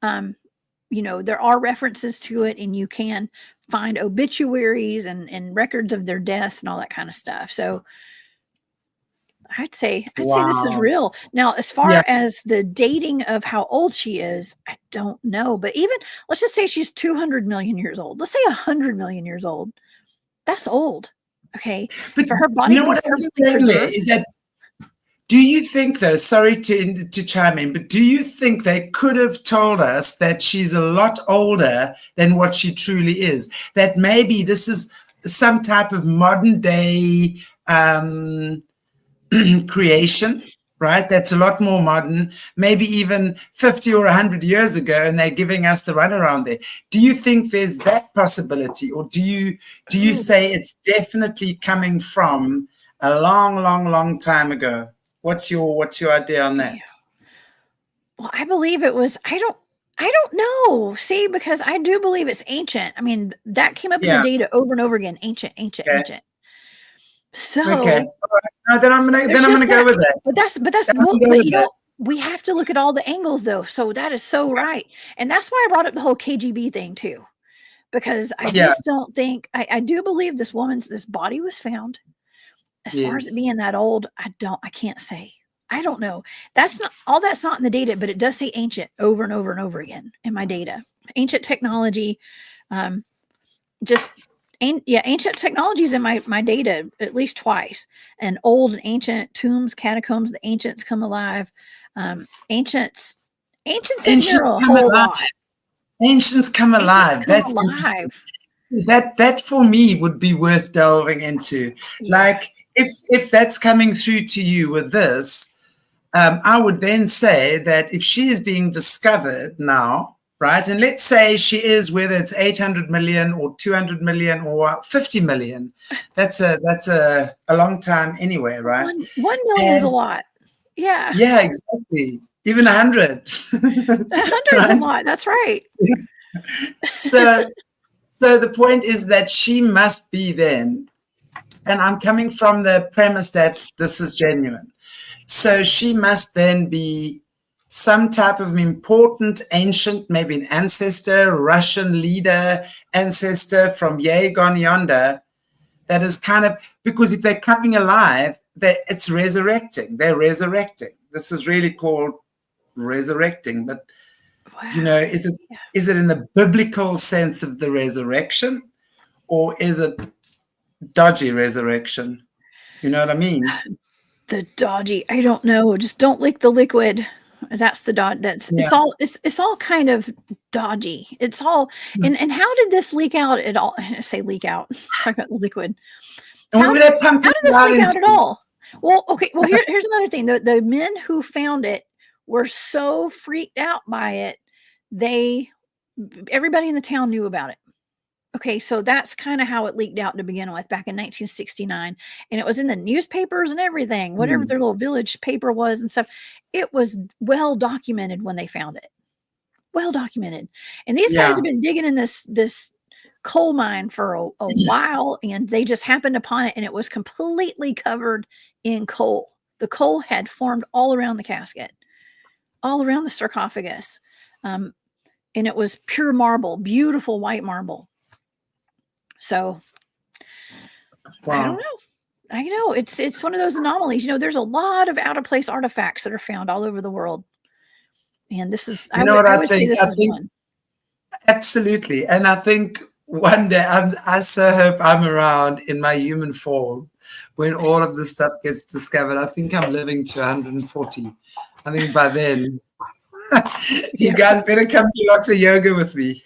there are references to it, and you can find obituaries and records of their deaths and all that kind of stuff. So I'd say this is real. Now, as far as the dating of how old she is, I don't know. But even let's just say she's 200 million years old. Let's say 100 million years old. That's old. Okay. But for her body, you know what I'm saying there is that, do you think, though, sorry to chime in, but do you think they could have told us that she's a lot older than what she truly is? That maybe this is some type of modern day creation, right? That's a lot more modern, maybe even 50 or 100 years ago, and they're giving us the runaround there. Do you think there's that possibility, or do you say it's definitely coming from a long time ago? What's your idea on that? Well, I believe it was. I don't know. See, because I do believe it's ancient. I mean, that came up in the data over and over again. Ancient. So okay. No, then I'm gonna go with that. But we have to look at all the angles, though. So that is so right, and that's why I brought up the whole KGB thing too, because I just don't think I do believe this body was found. As far as it being that old, I can't say. I don't know. That's not in the data, but it does say ancient over and over and over again in my data. Ancient technology, ancient technologies in my data at least twice. And old and ancient tombs, catacombs, the ancients come alive. Ancients come alive. Ancients come alive. That's alive. that for me would be worth delving into. Yeah. Like if that's coming through to you with this, I would then say that if she's being discovered now, right, and let's say she is, whether it's 800 million or 200 million or 50 million, that's a long time anyway, right? 1 million is a lot. Yeah. Yeah, exactly. Even 100. 100 is a lot. That's right. So the point is that she must be then, and I'm coming from the premise that this is genuine. So she must then be some type of important ancient, maybe an ancestor, Russian leader, ancestor from yay gone yonder, that is kind of, because if they're coming alive, it's resurrecting. They're resurrecting. This is really called resurrecting. But, you know, is it in the biblical sense of the resurrection, or is it dodgy resurrection? You know what I mean? The dodgy, I don't know. Just don't lick the liquid. That's the dodge. It's all kind of dodgy. It's all and how did this leak out at all? I say leak out. Talk about the liquid. How did this leak out at all? Well, okay. Well, here's another thing. The men who found it were so freaked out by it. Everybody in the town knew about it. Okay, so that's kind of how it leaked out to begin with back in 1969. And it was in the newspapers and everything, whatever their little village paper was and stuff. It was well documented when they found it. Well documented. And these guys have been digging in this coal mine for a while, and they just happened upon it, and it was completely covered in coal. The coal had formed all around the casket, all around the sarcophagus. And it was pure marble, beautiful white marble. So I don't know. I know it's one of those anomalies. You know, there's a lot of out of place artifacts that are found all over the world, and this is. I would say this is one. Absolutely, and I think one day I so hope I'm around in my human form when all of this stuff gets discovered. I think I'm living to 140. I think by then. You guys better come do lots of yoga with me.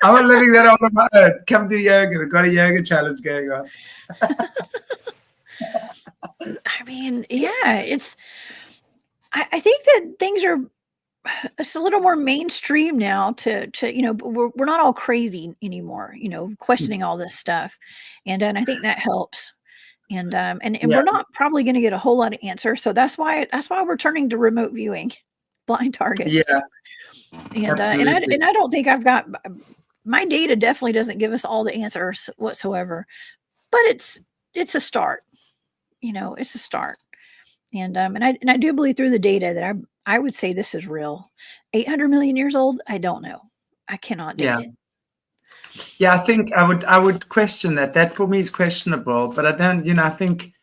I'm not living that on my own. Come do yoga. We've got a yoga challenge going on. I mean, yeah, I think that things are it's a little more mainstream now to you know, we're not all crazy anymore, you know, questioning all this stuff. And I think that helps. And we're not probably going to get a whole lot of answers. So that's why we're turning to remote viewing. Blind targets. Yeah. And I don't think I've got my data definitely doesn't give us all the answers whatsoever, but it's a start. You know, it's a start. And I do believe through the data that I would say this is real. 800 million years old, I don't know. I cannot date it. Yeah, I think I would question that. That for me is questionable, but I don't, you know, I think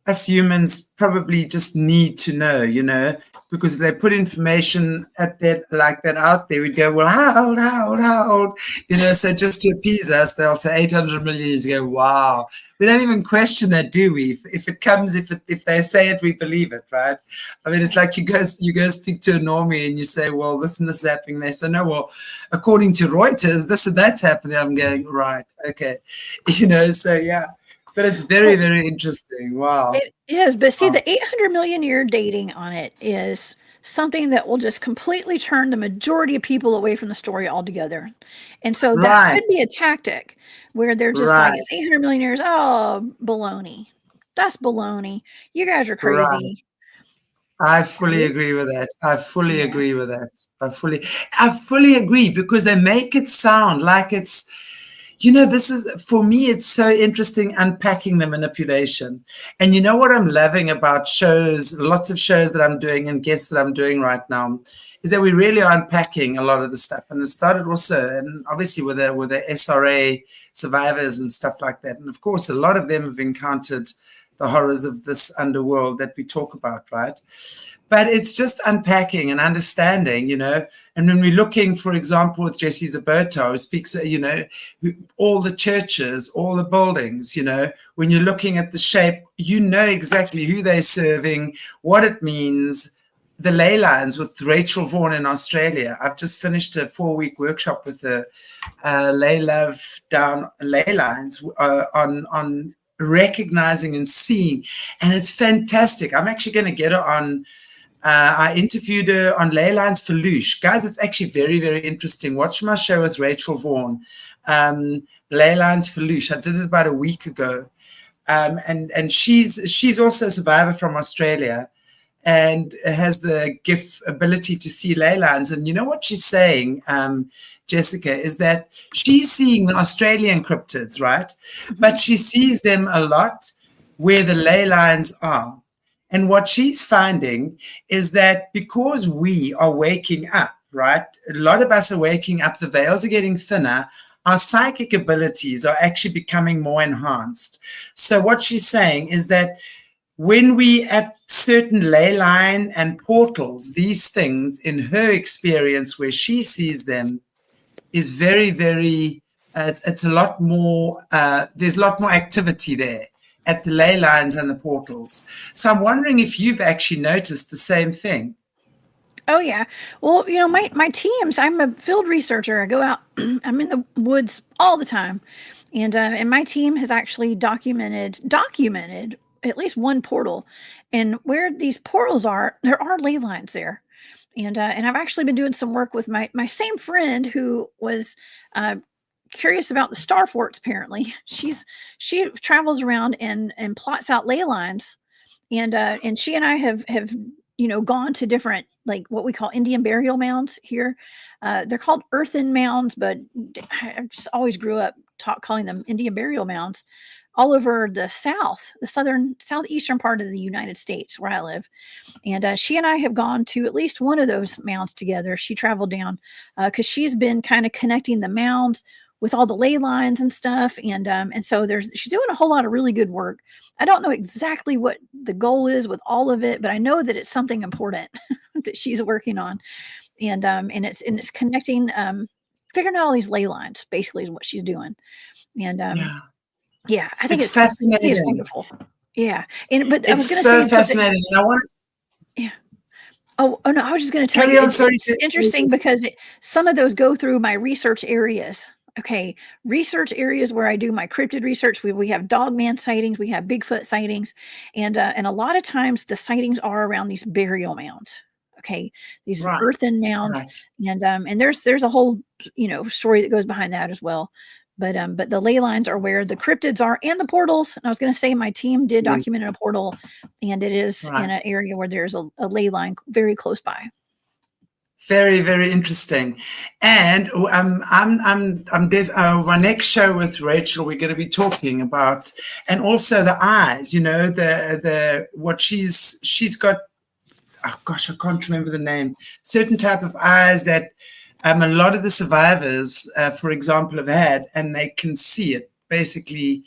us humans probably just need to know, you know, because if they put information at that like that out there, we'd go, well, how old, you know, so just to appease us, they'll say 800 million years ago. Wow. We don't even question that, do we? If it comes, if they say it, we believe it, right? I mean, it's like you go speak to a normie and you say, well, this and this is happening. They say, no, well, according to Reuters, this and that's happening. I'm going, right, okay. You know, so yeah. But it's very, very interesting. Wow. It is. But see, the 800 million year dating on it is something that will just completely turn the majority of people away from the story altogether. And so that could be a tactic where they're just like, it's 800 million years. Oh, baloney. That's baloney. You guys are crazy. I fully agree with that. I fully agree with that. I fully agree, because they make it sound like it's, you know, this is, for me, it's so interesting unpacking the manipulation. And you know what I'm loving about shows, lots of shows that I'm doing and guests that I'm doing right now, is that we really are unpacking a lot of the stuff. And it started also, and obviously with the SRA survivors and stuff like that. And of course, a lot of them have encountered the horrors of this underworld that we talk about, right? But it's just unpacking and understanding, you know. And when we're looking, for example, with Jesse Zaberto, who speaks, you know, all the churches, all the buildings, you know, when you're looking at the shape, you know exactly who they're serving, what it means, the ley lines with Rachel Vaughan in Australia. I've just finished a 4-week workshop with the ley lines on recognizing and seeing, and it's fantastic. I'm actually going to get her on. I interviewed her on ley lines for Lush. Guys, it's actually very, very interesting. Watch my show with Rachel Vaughan, ley lines for Lush. I did it about a week ago, and she's also a survivor from Australia, and has the ability to see ley lines. And you know what she's saying, Jessica, is that she's seeing the Australian cryptids, right? But she sees them a lot where the ley lines are. And what she's finding is that because we are waking up, right? A lot of us are waking up, the veils are getting thinner, our psychic abilities are actually becoming more enhanced. So what she's saying is that when we at certain ley line and portals, these things in her experience where she sees them is very, very, it's a lot more, there's a lot more activity there at the ley lines and the portals. So I'm wondering if you've actually noticed the same thing. Oh yeah. Well, you know, my teams, I'm a field researcher. I go out, I'm in the woods all the time. And my team has actually documented at least one portal. And where these portals are, there are ley lines there. And I've actually been doing some work with my same friend who was curious about the star forts. Apparently, she travels around and plots out ley lines, and she and I have gone to different, like what we call Indian burial mounds here. They're called earthen mounds, but I just always grew up calling them Indian burial mounds all over the southeastern part of the United States where I live. And she and I have gone to at least one of those mounds together. She traveled down because she's been kind of connecting the mounds with all the ley lines and stuff. And so she's doing a whole lot of really good work. I don't know exactly what the goal is with all of it, but I know that it's something important that she's working on. And it's connecting, figuring out all these ley lines basically is what she's doing. And yeah, I think it's fascinating. It's wonderful. Yeah. But I was going to say fascinating. Yeah. Oh no, I was just going to tell you, it's interesting because some of those go through my research areas. Okay, research areas where I do my cryptid research. We have dogman sightings, we have Bigfoot sightings, and a lot of times the sightings are around these burial mounds. Okay, these earthen mounds, and there's a whole story that goes behind that as well. But the ley lines are where the cryptids are and the portals. And I was going to say my team did document a portal, and it is in an area where there's a ley line very close by. Very, very interesting. And my next show with Rachel, we're going to be talking about, and also the eyes. What she's got. Oh gosh, I can't remember the name. Certain type of eyes that a lot of the survivors, for example, have had, and they can see it. Basically,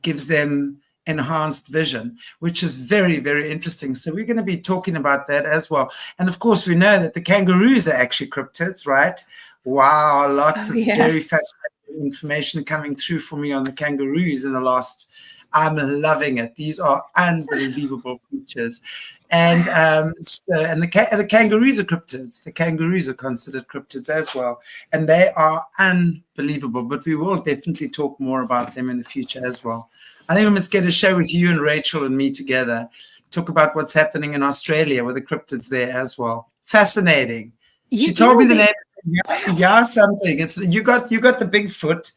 gives them enhanced vision, which is very, very interesting. So we're going to be talking about that as well. And of course, we know that the kangaroos are actually cryptids, right? Wow, lots of very fascinating information coming through for me on the kangaroos in the last. I'm loving it. These are unbelievable creatures. And the kangaroos are cryptids. The kangaroos are considered cryptids as well. And they are unbelievable. But we will definitely talk more about them in the future as well. I think we must get a show with you and Rachel and me together. Talk about what's happening in Australia with the cryptids there as well. Fascinating. She told me the name. Yeah, something. You got the Bigfoot.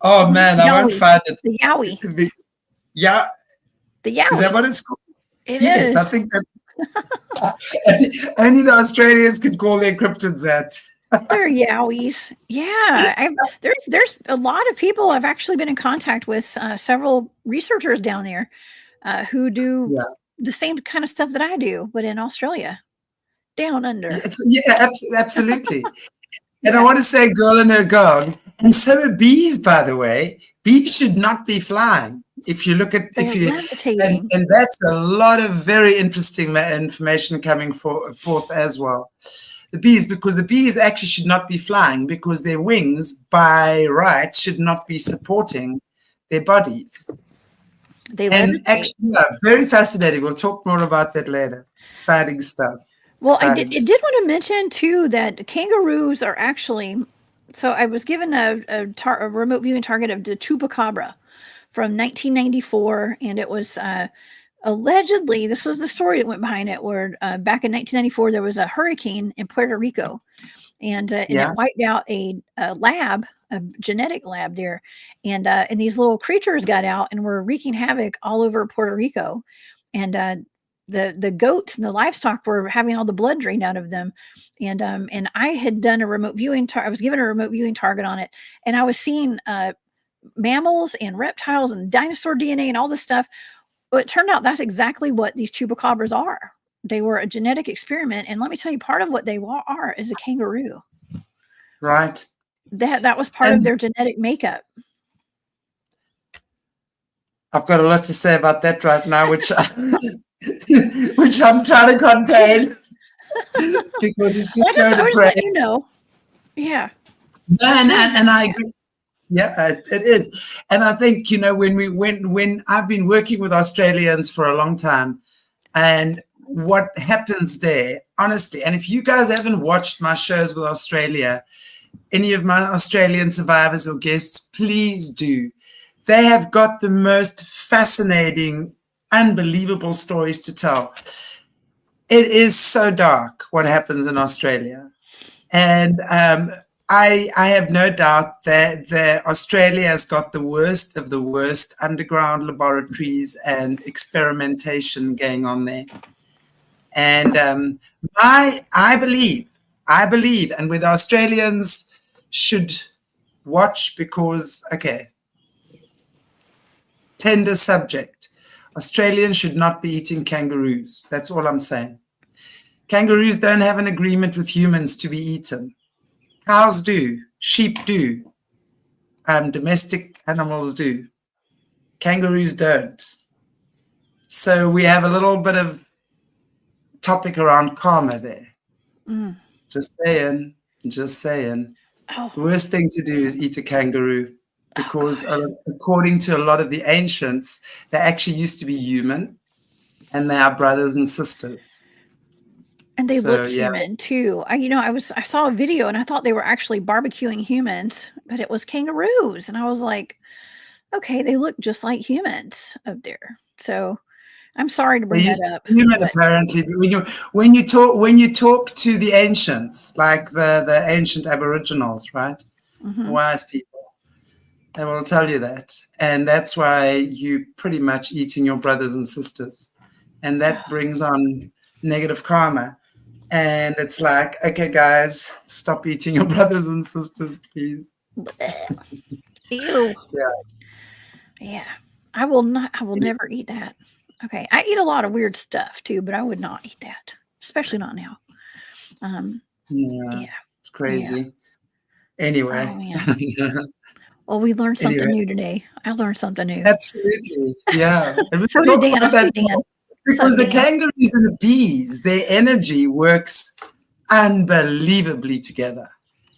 Oh man, I won't find it. The Yowie. Yeah. The Yowie. Is that what it's called? Yes, is. I think that only the Australians could call their cryptids that. They're Yowies. Yeah. There's a lot of people I've actually been in contact with, several researchers down there who do the same kind of stuff that I do, but in Australia, down under. Absolutely. And I want to say girl and her gog. And so are bees, by the way. Bees should not be flying. If you look at, and that's a lot of very interesting information coming forth as well. The bees, because the bees actually should not be flying because their wings, by right, should not be supporting their bodies. They levitate. Actually, very fascinating. We'll talk more about that later. Exciting stuff. Well, I did want to mention too that kangaroos are actually. So I was given a remote viewing target of the chupacabra from 1994, and it was allegedly, this was the story that went behind it, where back in 1994 there was a hurricane in Puerto Rico, and it wiped out a lab, a genetic lab there, and these little creatures got out and were wreaking havoc all over Puerto Rico, and the goats and the livestock were having all the blood drained out of them, and I had done a remote viewing. I was given a remote viewing target on it, and I was seeing mammals and reptiles and dinosaur DNA and all this stuff. Well, it turned out that's exactly what these chupacabras are. They were a genetic experiment, and let me tell you, part of what they are is a kangaroo. Right. That was part of their genetic makeup. I've got a lot to say about that right now, which which I'm trying to contain because it's just going to pray. You know, yeah. And I agree. Yeah, it is. And I think, you know, when I've been working with Australians for a long time, and what happens there, honestly, and if you guys haven't watched my shows with Australia, any of my Australian survivors or guests, please do. They have got the most fascinating, unbelievable stories to tell. It is so dark what happens in Australia. And I have no doubt that Australia has got the worst of the worst underground laboratories and experimentation going on there. And I believe, and with Australians should watch because, okay, tender subject. Australians should not be eating kangaroos. That's all I'm saying. Kangaroos don't have an agreement with humans to be eaten. Cows do. Sheep do. Domestic animals do. Kangaroos don't. So we have a little bit of topic around karma there. Mm. Just saying. Oh. The worst thing to do is eat a kangaroo because according to a lot of the ancients, they actually used to be human and they are brothers and sisters. And they look human too. I saw a video and I thought they were actually barbecuing humans, but it was kangaroos. And I was like, okay, they look just like humans up there. So I'm sorry to bring that up. Human, apparently, but when you talk to the ancients, like the ancient Aboriginals, right? Mm-hmm. Wise people, they will tell you that. And that's why you pretty much eating your brothers and sisters. And that brings on negative karma. And it's like, okay, guys, stop eating your brothers and sisters, please. Ew. Yeah. I will never eat that. Okay. I eat a lot of weird stuff too, but I would not eat that, especially not now. Yeah. It's crazy. Yeah. Anyway. Oh, well, we learned something new today. I learned something new. Absolutely. Yeah. So did Dan. I see Dan. Because the kangaroos and the bees, their energy works unbelievably together.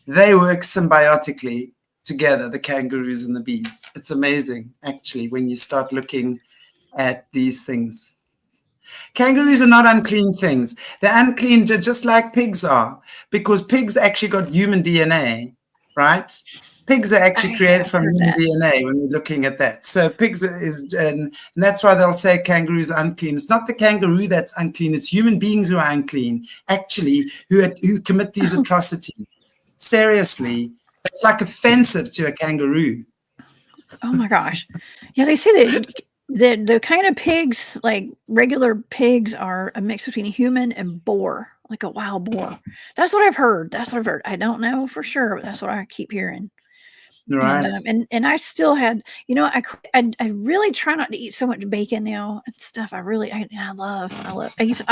They work symbiotically together, the kangaroos and the bees. It's amazing, actually, when you start looking at these things. Kangaroos are not unclean things. They're unclean just like pigs are, because pigs actually got human DNA, right? Pigs are actually created from human DNA when we're looking at that. So pigs and that's why they'll say kangaroos are unclean. It's not the kangaroo that's unclean. It's human beings who are unclean, actually, who commit these atrocities. Seriously, it's like offensive to a kangaroo. Oh my gosh. Yeah, they say that the kind of pigs, like regular pigs, are a mix between a human and boar, like a wild boar. That's what I've heard. I don't know for sure, but that's what I keep hearing. Right. And I still had, I really try not to eat so much bacon now and stuff. I've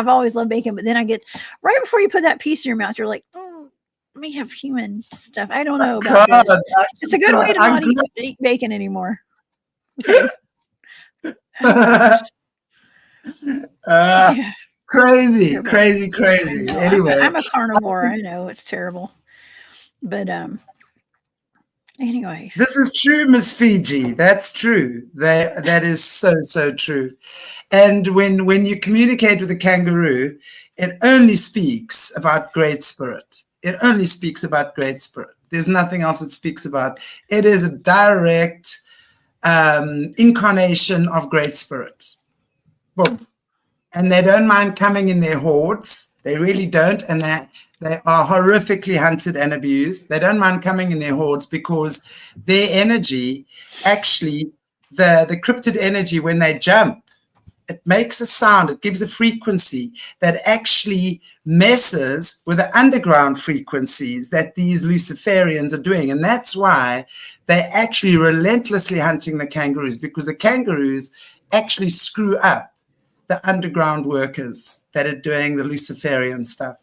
always loved bacon, but then I get right before you put that piece in your mouth, you're like, let me have human stuff. I don't know about this. It's a good way to not eat bacon anymore. Okay. Crazy. Anyway, I'm a carnivore. I know it's terrible, but anyways, this is true, Miss Fiji. That's true. That is so true. And when you communicate with a kangaroo, it only speaks about Great Spirit. It only speaks about Great Spirit. There's nothing else it speaks about. It is a direct incarnation of Great Spirit. Boom. And they don't mind coming in their hordes. They really don't. And they are horrifically hunted and abused. They don't mind coming in their hordes because their energy, actually, the cryptid energy, when they jump, it makes a sound, it gives a frequency that actually messes with the underground frequencies that these Luciferians are doing. And that's why they're actually relentlessly hunting the kangaroos, because the kangaroos actually screw up the underground workers that are doing the Luciferian stuff.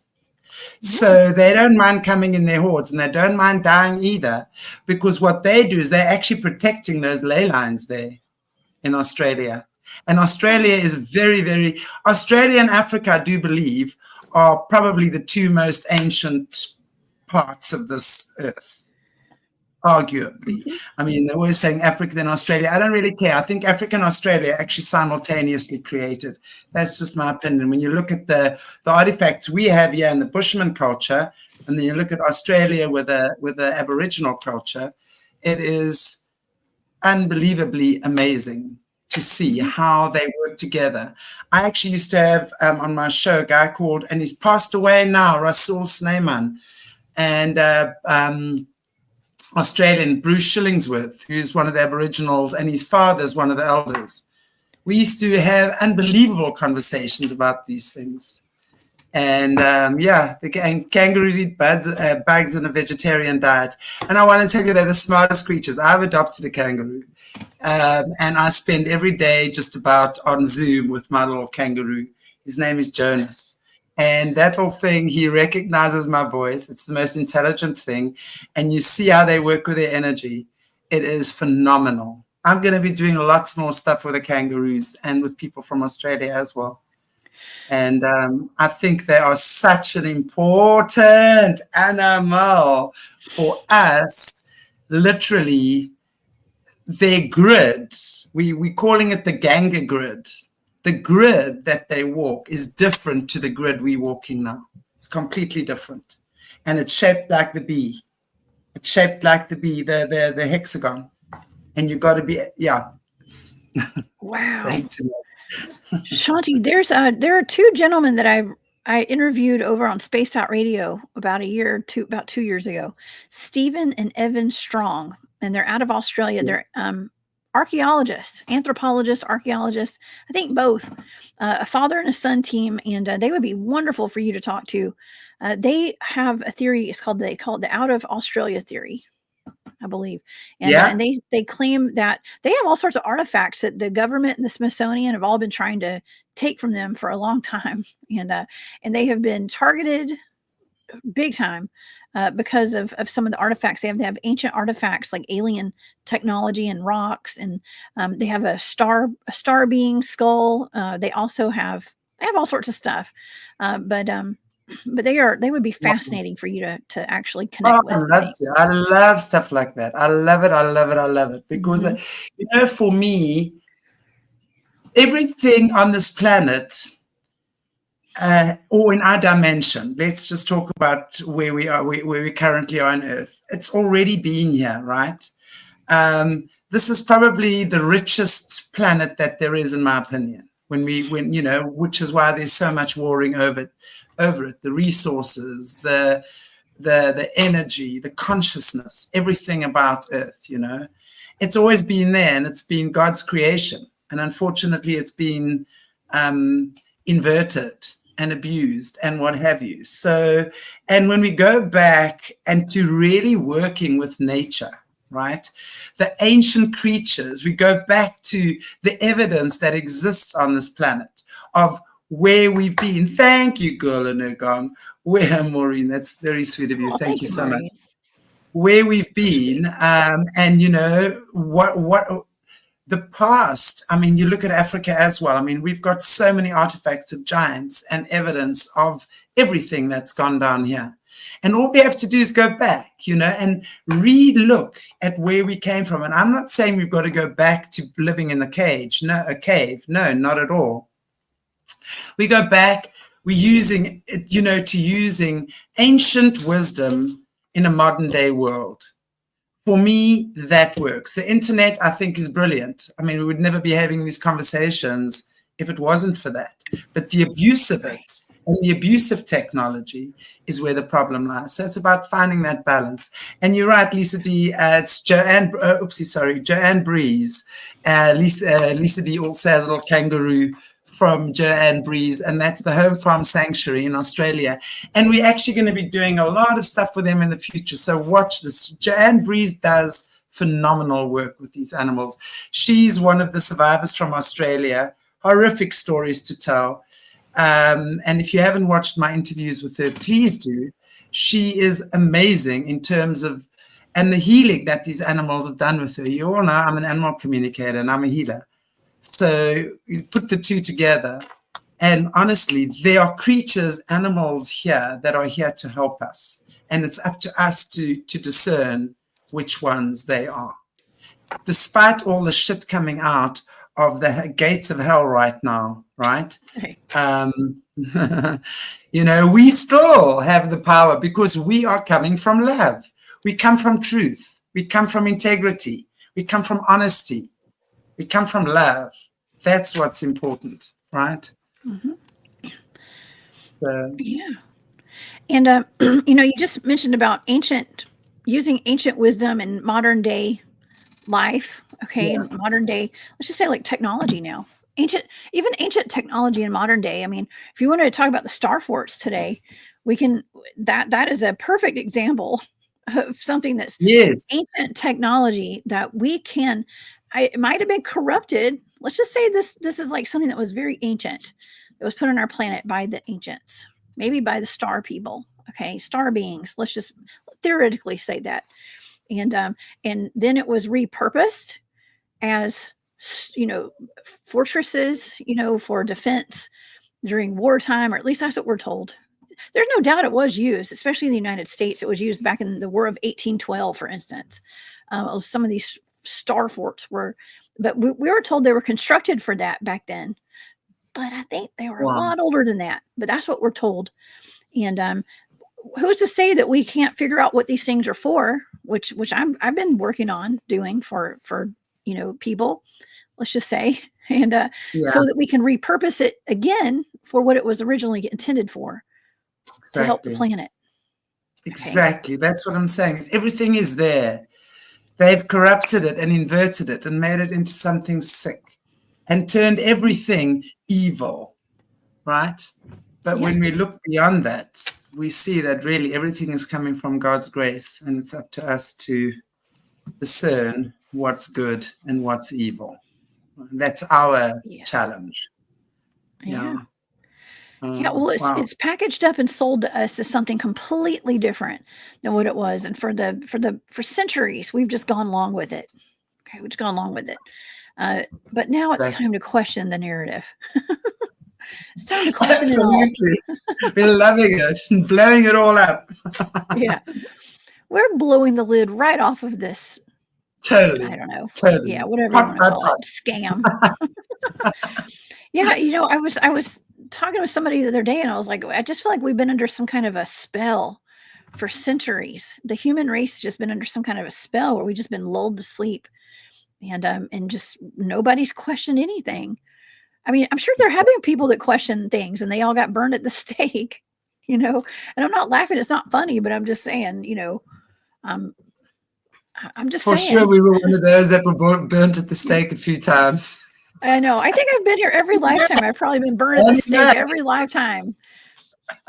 So they don't mind coming in their hordes, and they don't mind dying either, because what they do is they're actually protecting those ley lines there in Australia. And Australia is very, very, Australia and Africa, I do believe, are probably the two most ancient parts of this earth, arguably. I mean, they're always saying Africa then Australia. I don't really care. I think Africa and Australia actually simultaneously created. That's just my opinion. When you look at the artifacts we have here in the Bushman culture, and then you look at Australia with the Aboriginal culture, it is unbelievably amazing to see how they work together. I actually used to have on my show a guy called, and he's passed away now, Rasul Snyman, and Australian, Bruce Shillingsworth, who's one of the Aboriginals, and his father's one of the elders. We used to have unbelievable conversations about these things. And yeah, the kangaroos eat bugs on a vegetarian diet. And I want to tell you, they're the smartest creatures. I've adopted a kangaroo. And I spend every day just about on Zoom with my little kangaroo. His name is Jonas. And that little thing, he recognizes my voice. It's the most intelligent thing. And you see how they work with their energy. It is phenomenal. I'm going to be doing lots more stuff with the kangaroos and with people from Australia as well. And I think they are such an important animal for us, literally. Their grid, we're calling it the Ganga grid. The grid that they walk is different to the grid we're walking now. It's completely different. And it's shaped like the bee. It's shaped like the bee, the hexagon. And you've got to be, yeah. It's wow. Shanti, there are two gentlemen that I interviewed over on Spaced Out Radio about about 2 years ago, Stephen and Evan Strong, and they're out of Australia. They're archaeologists, anthropologists, archaeologists, I think both, a father and a son team, and they would be wonderful for you to talk to. They have a theory, they call it the out of Australia theory, I believe. And, and they claim that they have all sorts of artifacts that the government and the Smithsonian have all been trying to take from them for a long time. And they have been targeted big time because of some of the artifacts. They have ancient artifacts like alien technology and rocks. And they have a star being skull. They also have all sorts of stuff. But they would be fascinating for you to actually connect with. I love stuff like that. I love it because for me, everything on this planet or in our dimension, let's just talk about where we are, where we currently are on Earth. It's already been here, right? This is probably the richest planet that there is, in my opinion. Which is why there's so much warring over it, the resources, the energy, the consciousness, everything about Earth, it's always been there, and it's been God's creation. And unfortunately, it's been inverted and abused and what have you. So, and when we go back and to really working with nature, right? The ancient creatures, we go back to the evidence that exists on this planet of where we've been. Thank you, girl, and gone. Where, Maureen, that's very sweet of you. Thank you so much. Where we've been, and what the past. I mean, you look at Africa as well. I mean, we've got so many artifacts of giants and evidence of everything that's gone down here. And all we have to do is go back, and re-look at where we came from. And I'm not saying we've got to go back to living in a cave. No, not at all. We go back, we're using, using ancient wisdom in a modern day world. For me, that works. The internet, I think, is brilliant. I mean, we would never be having these conversations if it wasn't for that. But the abuse of it and the abuse of technology is where the problem lies. So it's about finding that balance. And you're right, Lisa D. It's Joanne. Joanne Breeze. Lisa D. also has a little kangaroo from Joanne Breeze, and that's the Home Farm Sanctuary in Australia. And we're actually going to be doing a lot of stuff with them in the future. So watch this. Joanne Breeze does phenomenal work with these animals. She's one of the survivors from Australia. Horrific stories to tell. And if you haven't watched my interviews with her, please do. She is amazing in terms of, and the healing that these animals have done with her. You all know I'm an animal communicator and I'm a healer. So you put the two together, and honestly, there are creatures, animals here that are here to help us. And it's up to us to discern which ones they are. Despite all the shit coming out of the gates of hell right now, right? Okay. We still have the power because we are coming from love. We come from truth. We come from integrity. We come from honesty. We come from love. That's what's important, right? Mm-hmm. So, yeah. And, you just mentioned about using ancient wisdom in modern day life. Okay. Yeah. In modern day, let's just say like technology now. Even ancient technology in modern day. I mean, if you wanted to talk about the star forts today, we can, that is a perfect example of something that's ancient technology that we can, it might have been corrupted. Let's just say this is like something that was very ancient. It was put on our planet by the ancients, maybe by the star people. Okay. Star beings. Let's just theoretically say that. And then it was repurposed as, fortresses, for defense during wartime, or at least that's what we're told. There's no doubt it was used, especially in the United States. It was used back in the War of 1812, for instance. Some of these star forts were, but we were told they were constructed for that back then. But I think they were a lot older than that. But that's what we're told. And who's to say that we can't figure out what these things are for? Which I've been working on doing for people. Let's just say, and so that we can repurpose it again for what it was originally intended for, to help the planet. Exactly. Okay. That's what I'm saying. Everything is there. They've corrupted it and inverted it and made it into something sick and turned everything evil, right? But when we look beyond that, we see that really everything is coming from God's grace, and it's up to us to discern what's good and what's evil. That's our challenge. Well, it's packaged up and sold to us as something completely different than what it was, and for centuries we've just gone along with it. Okay, we've just gone along with it. But now it's time to question the narrative. It's time to question it all. We're loving it and blowing it all up. Yeah, we're blowing the lid right off of this. Totally. I don't know. Totally. Yeah, whatever you want to call it. Scam. Yeah, I was talking with somebody the other day, and I was like, I just feel like we've been under some kind of a spell for centuries. The human race has just been under some kind of a spell where we've just been lulled to sleep, and just nobody's questioned anything. I mean, I'm sure there have been people that question things, and they all got burned at the stake, and I'm not laughing. It's not funny, but I'm just saying, I'm just saying. For sure, we were one of those that were burnt at the stake a few times. I know. I think I've been here every lifetime. I've probably been burned at the stake every lifetime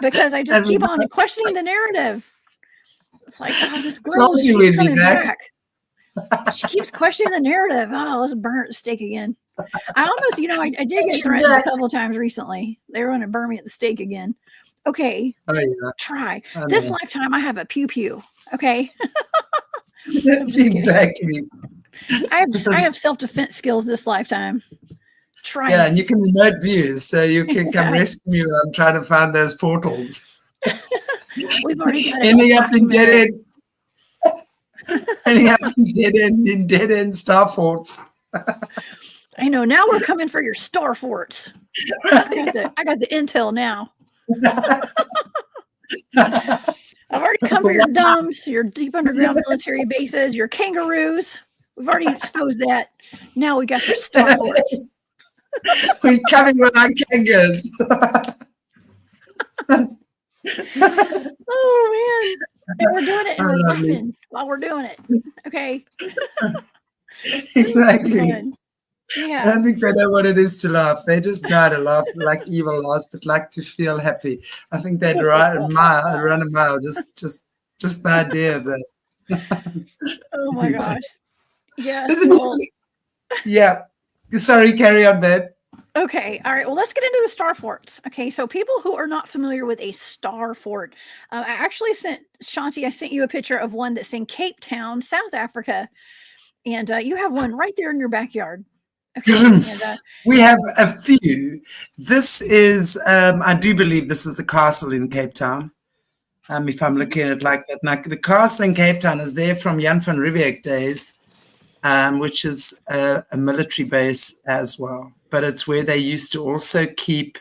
because I just keep on questioning the narrative. It's like, oh, this girl is coming back. She keeps questioning the narrative. Oh, let's burn her at the stake again. I almost, I did get threatened a couple of times recently. They were going to burn me at the stake again. Okay, try. This lifetime, I have a pew-pew. Okay. That's exactly. I have self-defense skills this lifetime. Try. Yeah, and you can remote view, so you can come rescue me when I'm trying to find those portals. We've already got it all Ending up in dead documented. end, ending up in dead end star forts. I know. Now we're coming for your star forts. I got the intel now. I've already come for your dumps, your deep underground military bases, your kangaroos. We've already exposed that. Now we got your star forts. We're coming with our kangas. Oh man. And we're doing it and Oh, we're lovely. laughing while we're doing it. Okay. Exactly. Fun. I Yeah. don't think they know what it is to laugh. They just know how to laugh like evil laughs, but like to feel happy. I think they'd run a mile, just the idea of that. Oh my gosh. Yes. Isn't Well, it? Yeah. Sorry, carry on, babe. okay. All right. Well, let's get into the star forts. Okay. So people who are not familiar with a star fort, I actually sent Shanti, I sent you a picture of one that's in Cape Town, South Africa. And you have one right there in your backyard. Okay. And, We have a few. This is, I do believe this is the castle in Cape Town. If I'm looking at it like that. Now, the castle in Cape Town is there from Jan van Riebeeck days, which is a military base as well. But it's where they used to also keep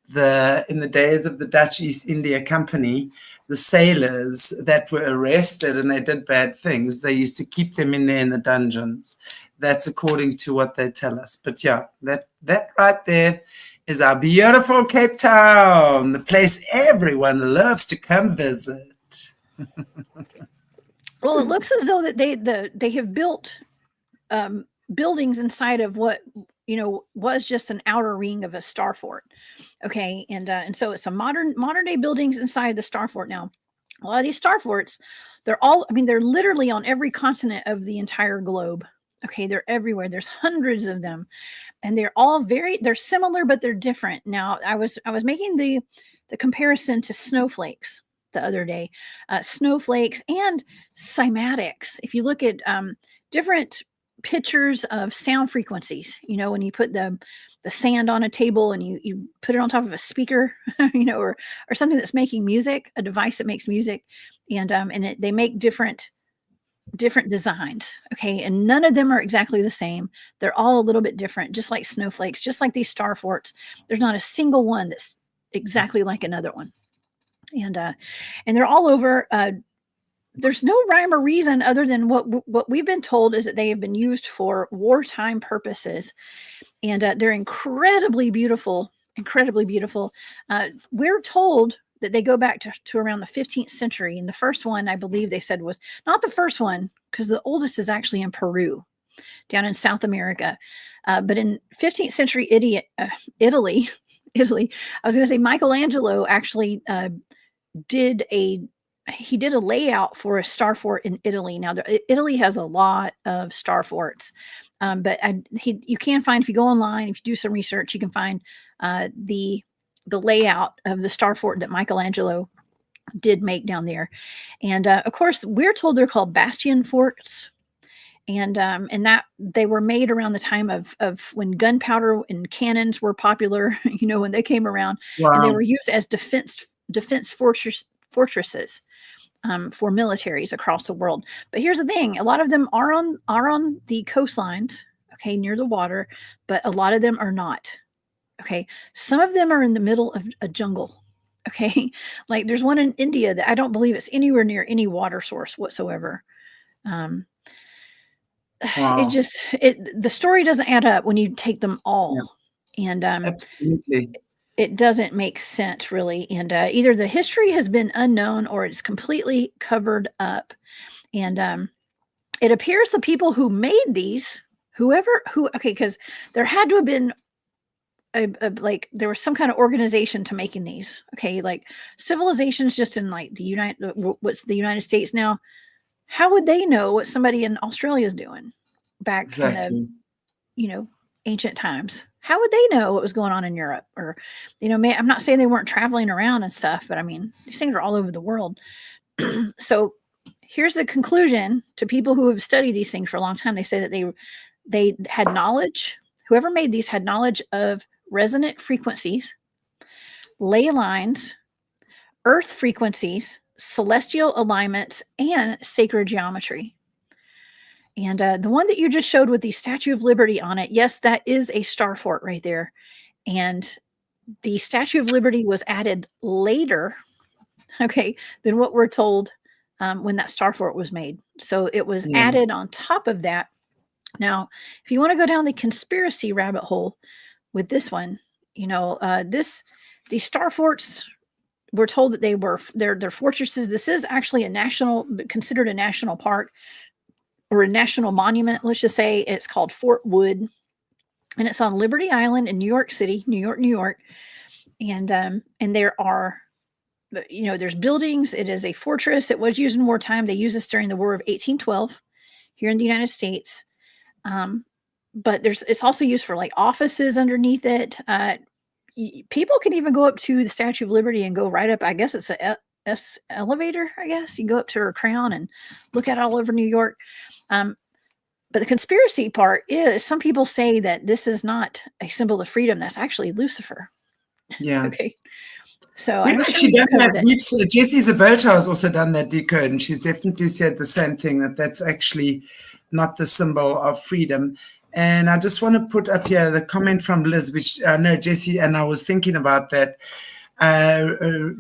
in the days of the Dutch East India Company, the sailors that were arrested and they did bad things, they used to keep them in there in the dungeons. That's according to what they tell us. But yeah, that right there is our beautiful Cape Town, the place everyone loves to come visit. well, it looks as though that they have built buildings inside of what was just an outer ring of a star fort. Okay, and so it's a modern day buildings inside the star fort. Now, a lot of these star forts, they're literally on every continent of the entire globe. Okay, they're everywhere. There's hundreds of them, and they're all they're similar, but they're different. Now, I was making the comparison to snowflakes the other day, snowflakes and cymatics. If you look at different pictures of sound frequencies, when you put the sand on a table and you put it on top of a speaker, or something that's making music, a device that makes music, and they make different designs. Okay, and none of them are exactly the same. They're all a little bit different, just like snowflakes, just like these star forts. There's not a single one that's exactly like another one, and they're all over. There's no rhyme or reason other than what we've been told is that they have been used for wartime purposes, and they're incredibly beautiful. We're told that they go back to around the 15th century, and the first one, I believe they said, was not the first one, because the oldest is actually in Peru, down in South America. But in 15th century Italy, I was going to say Michelangelo actually did a layout for a star fort in Italy. Now, Italy has a lot of star forts, but you can find, if you go online, if you do some research, you can find the layout of the star fort that Michelangelo did make down there. And of course, we're told they're called bastion forts, and that they were made around the time of when gunpowder and cannons were popular. When they came around, Wow. And they were used as defense fortresses for militaries across the world. But here's the thing: a lot of them are on the coastlines, okay, near the water, but a lot of them are not. Okay, some of them are in the middle of a jungle. Okay, like there's one in India that I don't believe it's anywhere near any water source whatsoever. Wow. The story doesn't add up when you take them all, and Absolutely. it doesn't make sense, really. And either the history has been unknown or it's completely covered up. And it appears the people who made these, because there had to have been there was some kind of organization to making these. Okay, like civilizations just in like the United States now. How would they know what somebody in Australia is doing back in the ancient times? How would they know what was going on in Europe? Or, I'm not saying they weren't traveling around and stuff, but I mean, these things are all over the world. So here's the conclusion to people who have studied these things for a long time. They say that they had knowledge. Whoever made these had knowledge of resonant frequencies, ley lines, earth frequencies, celestial alignments, and sacred geometry. And the one that you just showed with the Statue of Liberty on it, yes, that is a star fort right there. And the Statue of Liberty was added later, okay, than what we're told when that star fort was made. So it was added on top of that. Now, if you want to go down the conspiracy rabbit hole with this one, you know, these star forts, we're told that they're fortresses. This is actually considered a national park or a national monument. Let's just say it's called Fort Wood, and it's on Liberty Island in New York City, New York. And there are, you know, there's buildings. It is a fortress. It was used in wartime. They used this during the War of 1812 here in the United States. But it's also used for like offices underneath it. People can even go up to the Statue of Liberty and go right up. I guess it's a elevator. I guess you can go up to her crown and look at it all over New York. But the conspiracy part is some people say that this is not a symbol of freedom. That's actually Lucifer. Yeah. Okay. So we've actually done that. Jessie Zaberta has also done that decode, and she's definitely said the same thing, that that's actually not the symbol of freedom. And I just want to put up here the comment from Liz, which I know Jessie and I was thinking about that,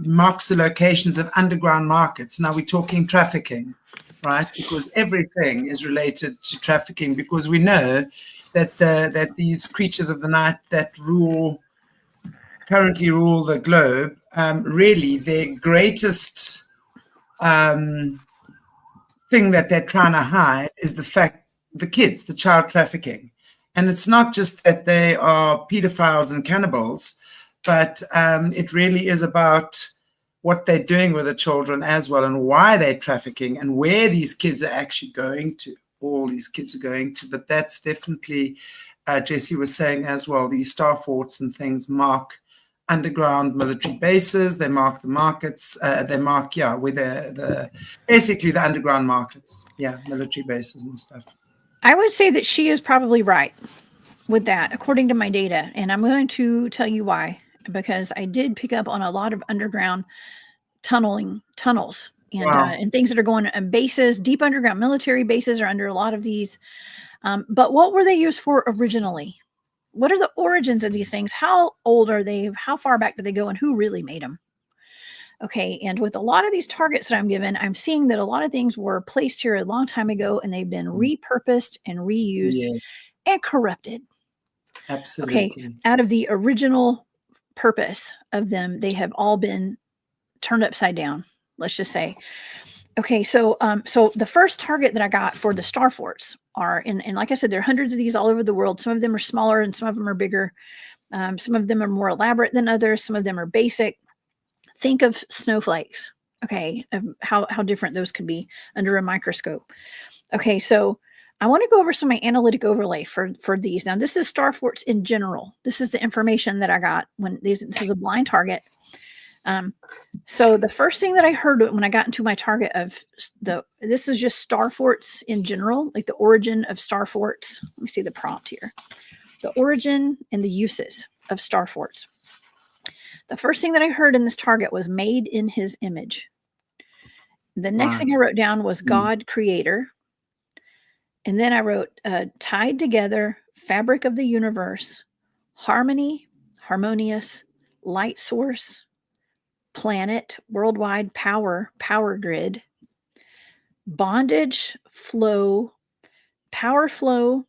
marks the locations of underground markets. Now we're talking trafficking, right? Because everything is related to trafficking, because we know that that these creatures of the night that currently rule the globe, really their greatest thing that they're trying to hide is the child trafficking. And it's not just that they are pedophiles and cannibals, but it really is about what they're doing with the children as well, and why they're trafficking, and where these kids are actually going to. All these kids are going to. But that's definitely, Jessie was saying as well, these star forts and things mark underground military bases. They mark the markets. They mark, where basically the underground markets. Yeah, military bases and stuff. I would say that she is probably right with that, according to my data. And I'm going to tell you why, because I did pick up on a lot of underground tunnels and things that are going on bases. Deep underground military bases are under a lot of these. But what were they used for originally? What are the origins of these things? How old are they? How far back did they go, and who really made them? Okay, and with a lot of these targets that I'm given, I'm seeing that a lot of things were placed here a long time ago, and they've been repurposed and reused and corrupted. Absolutely. Okay, out of the original purpose of them, they have all been turned upside down, let's just say. Okay, so the first target that I got for the star forts are, and like I said, there are hundreds of these all over the world. Some of them are smaller and some of them are bigger. Some of them are more elaborate than others. Some of them are basic. Think of snowflakes, okay, how different those could be under a microscope. Okay, so I want to go over some of my analytic overlay for these. Now, this is star forts in general. This is the information that I got this is a blind target. So the first thing that I heard when I got into my target of this is just star forts in general, like the origin of star forts. Let me see the prompt here. The origin and the uses of star forts. The first thing that I heard in this target was made in his image. The next thing I wrote down was God creator. And then I wrote tied together, fabric of the universe, harmony, harmonious, light source, planet, worldwide power grid, bondage, flow, power flow,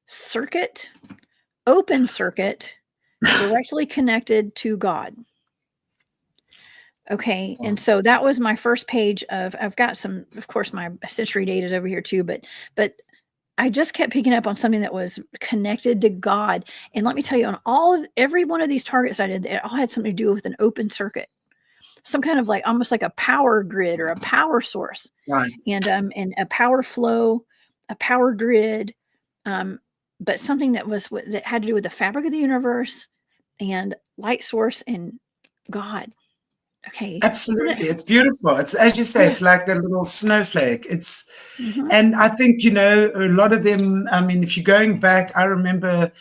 circuit, open circuit, directly connected to God. Okay, and so that was my first page I've got some, of course, my century data is over here too, but I just kept picking up on something that was connected to God. And let me tell you, every one of these targets I did, it all had something to do with an open circuit, some kind of like almost like a power grid or a power source, and a power flow, a power grid, but something that had to do with the fabric of the universe and light source and God. Okay. Absolutely. It's beautiful. It's, as you say, it's like the little snowflake. And I think, a lot of them, I mean, if you're going back, I remember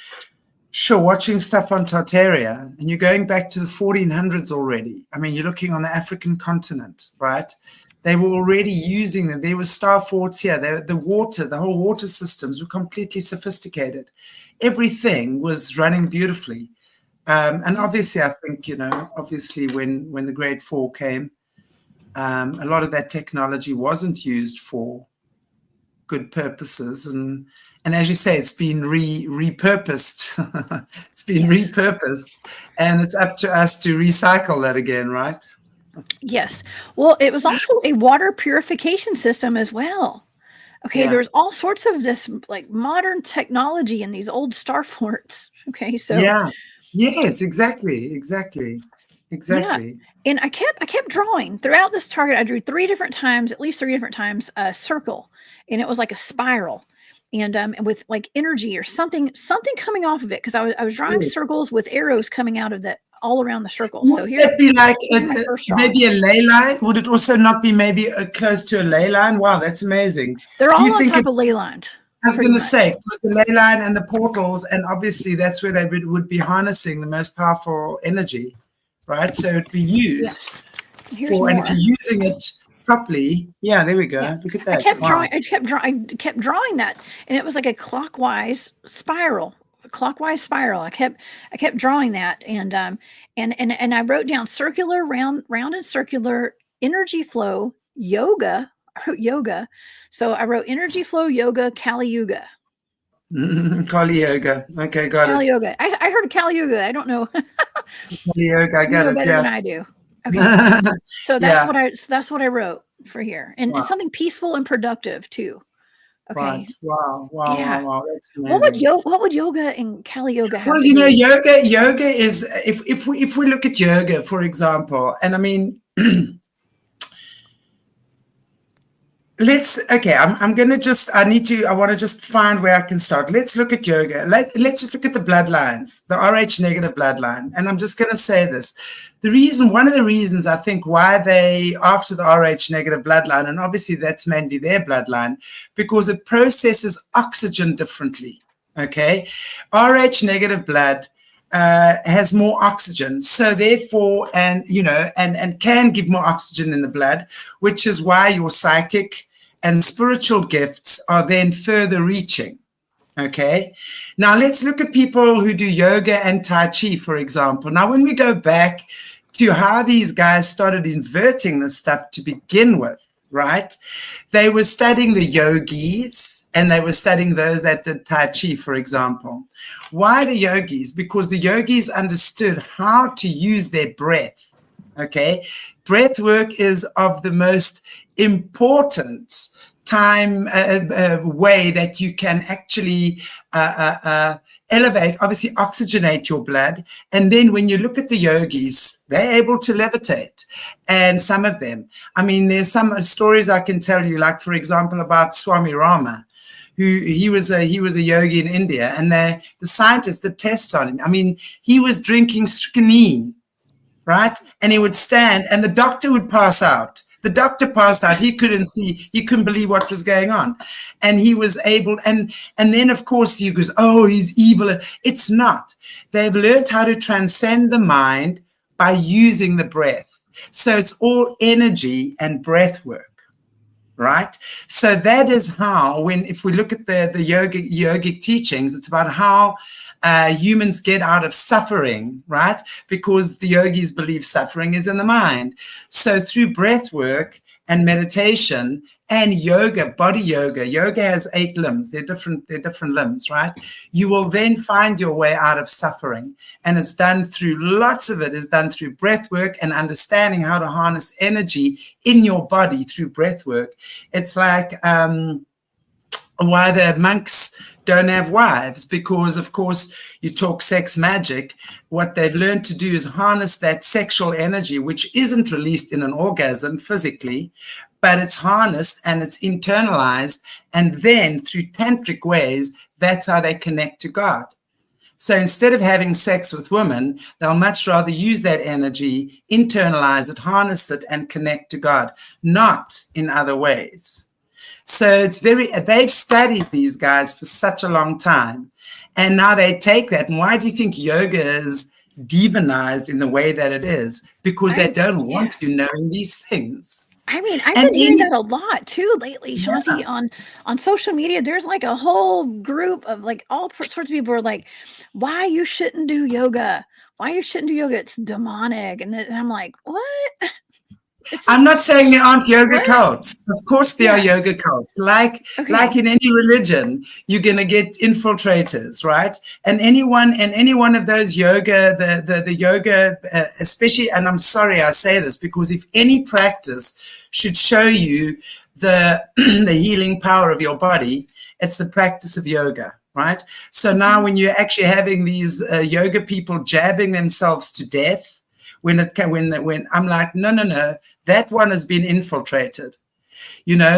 Sure, watching stuff on Tartaria, and you're going back to the 1400s already. I mean, you're looking on the African continent, right? They were already using them. There were star forts here. The water, the whole water systems were completely sophisticated. Everything was running beautifully. And obviously, I think, obviously when the Great Fall came, a lot of that technology wasn't used for good purposes. And as you say, it's been repurposed. It's been repurposed, and it's up to us to recycle that again, right? Yes. Well, it was also a water purification system as well. Okay, there's all sorts of this like modern technology in these old star forts. Okay, so yes, exactly. Yeah. And I kept drawing throughout this target. I drew at least three different times, a circle, and it was like a spiral, and with like energy or something coming off of it, because I was drawing circles with arrows coming out of that all around the circle. So Would that be like maybe a ley line? Would it also not be maybe close to a ley line? Wow, that's amazing. They're all on top of ley lines. I was going to say, because the ley line and the portals, and obviously that's where they would be harnessing the most powerful energy, right? So it'd be used for, and if you're using it properly, there we go. Look at that. I kept drawing that, and it was like a clockwise spiral. I kept drawing that, and I wrote down circular, round and circular, energy flow, yoga. I wrote yoga, so I wrote energy flow, yoga, Kali Yuga. Kali Yoga. Okay, got Kali Yoga. I heard Kali Yoga. I don't know. Kali Yoga. I got it. Better than I do. Okay. So that's what I wrote for here, and it's something peaceful and productive too. Okay. Right. Wow. That's amazing. What would yoga and Kali Yoga have? Well, yoga is, if we look at yoga, for example, and I mean, I want to just find where I can start. Let's look at yoga. Let's just look at the bloodlines, the Rh negative bloodline. And I'm just going to say this. One of the reasons I think why they after the Rh negative bloodline, and obviously that's mainly their bloodline, because it processes oxygen differently. Okay. Rh negative blood has more oxygen, so therefore, and can give more oxygen in the blood, which is why your psychic and spiritual gifts are then further reaching. Okay, now let's look at people who do yoga and Tai Chi, for example. Now, when we go back to how these guys started inverting this stuff to begin with, right? They were studying the yogis, and they were studying those that did Tai Chi, for example. Why the yogis? Because the yogis understood how to use their breath. Okay, breath work is of the most important way that you can actually elevate, obviously oxygenate your blood. And then when you look at the yogis, they're able to levitate. And some of them, I mean, there's some stories I can tell you, like, for example, about Swami Rama, who he was a yogi in India, and the scientists did tests on him. I mean, he was drinking strychnine, right? And he would stand, and the doctor would pass out. The doctor passed out. He couldn't see. He couldn't believe what was going on. And he was able, and then, of course, he goes, oh, he's evil. It's not. They've learned how to transcend the mind by using the breath. So it's all energy and breath work, right? So that is how, if we look at the yogic teachings, it's about how humans get out of suffering, right? Because the yogis believe suffering is in the mind. So through breath work and meditation and yoga, body yoga has 8 limbs. They're different limbs, right? You will then find your way out of suffering. And it's done through, lots of it is done through breath work and understanding how to harness energy in your body through breath work. It's like why the monks don't have wives, because, of course, you talk sex magic. What they've learned to do is harness that sexual energy, which isn't released in an orgasm physically, but it's harnessed and it's internalized. And then through tantric ways, that's how they connect to God. So instead of having sex with women, they'll much rather use that energy, internalize it, harness it, and connect to God, not in other ways. So they've studied these guys for such a long time. And now they take that. And why do you think yoga is demonized in the way that it is? Because they don't want you knowing these things. I mean, I've And been hearing that a lot too lately, Shanti, Yeah. on social media. There's like a whole group of like all sorts of people are like, why you shouldn't do yoga? Why you shouldn't do yoga? It's demonic. And I'm like, what? I'm not saying there aren't yoga What? cults. Of course there are Yeah. yoga cults. Like Okay. in any religion, you're going to get infiltrators, right? And any one of those yoga, the yoga, especially, and I'm sorry I say this, because if any practice should show you the the healing power of your body, it's the practice of yoga, right? So now when you're actually having these yoga people jabbing themselves to death, when I'm like, no, that one has been infiltrated,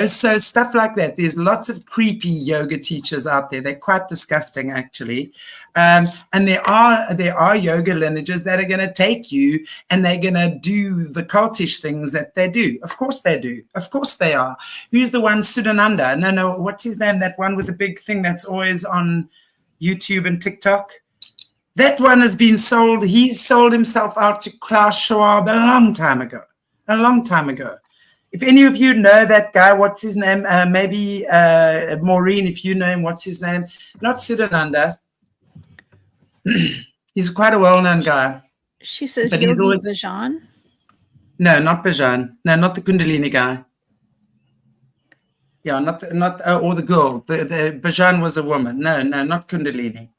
so stuff like that. There's lots of creepy yoga teachers out there. They're quite disgusting, actually. And there are yoga lineages that are going to take you and they're going to do the cultish things that they do. Of course they do. Of course they are. Who's the one? Sudananda? No, what's his name? That one with the big thing that's always on YouTube and TikTok? That one has been sold. He sold himself out to Klaus Schwab a long time ago. A long time ago. If any of you know that guy, what's his name? Maybe Maureen, if you know him, what's his name? Not Sudananda. He's quite a well-known guy. She says but Yogi he's always Bhajan. No, not Bhajan. No, not the Kundalini guy. Yeah, not or the girl. The Bhajan was a woman. No, not Kundalini.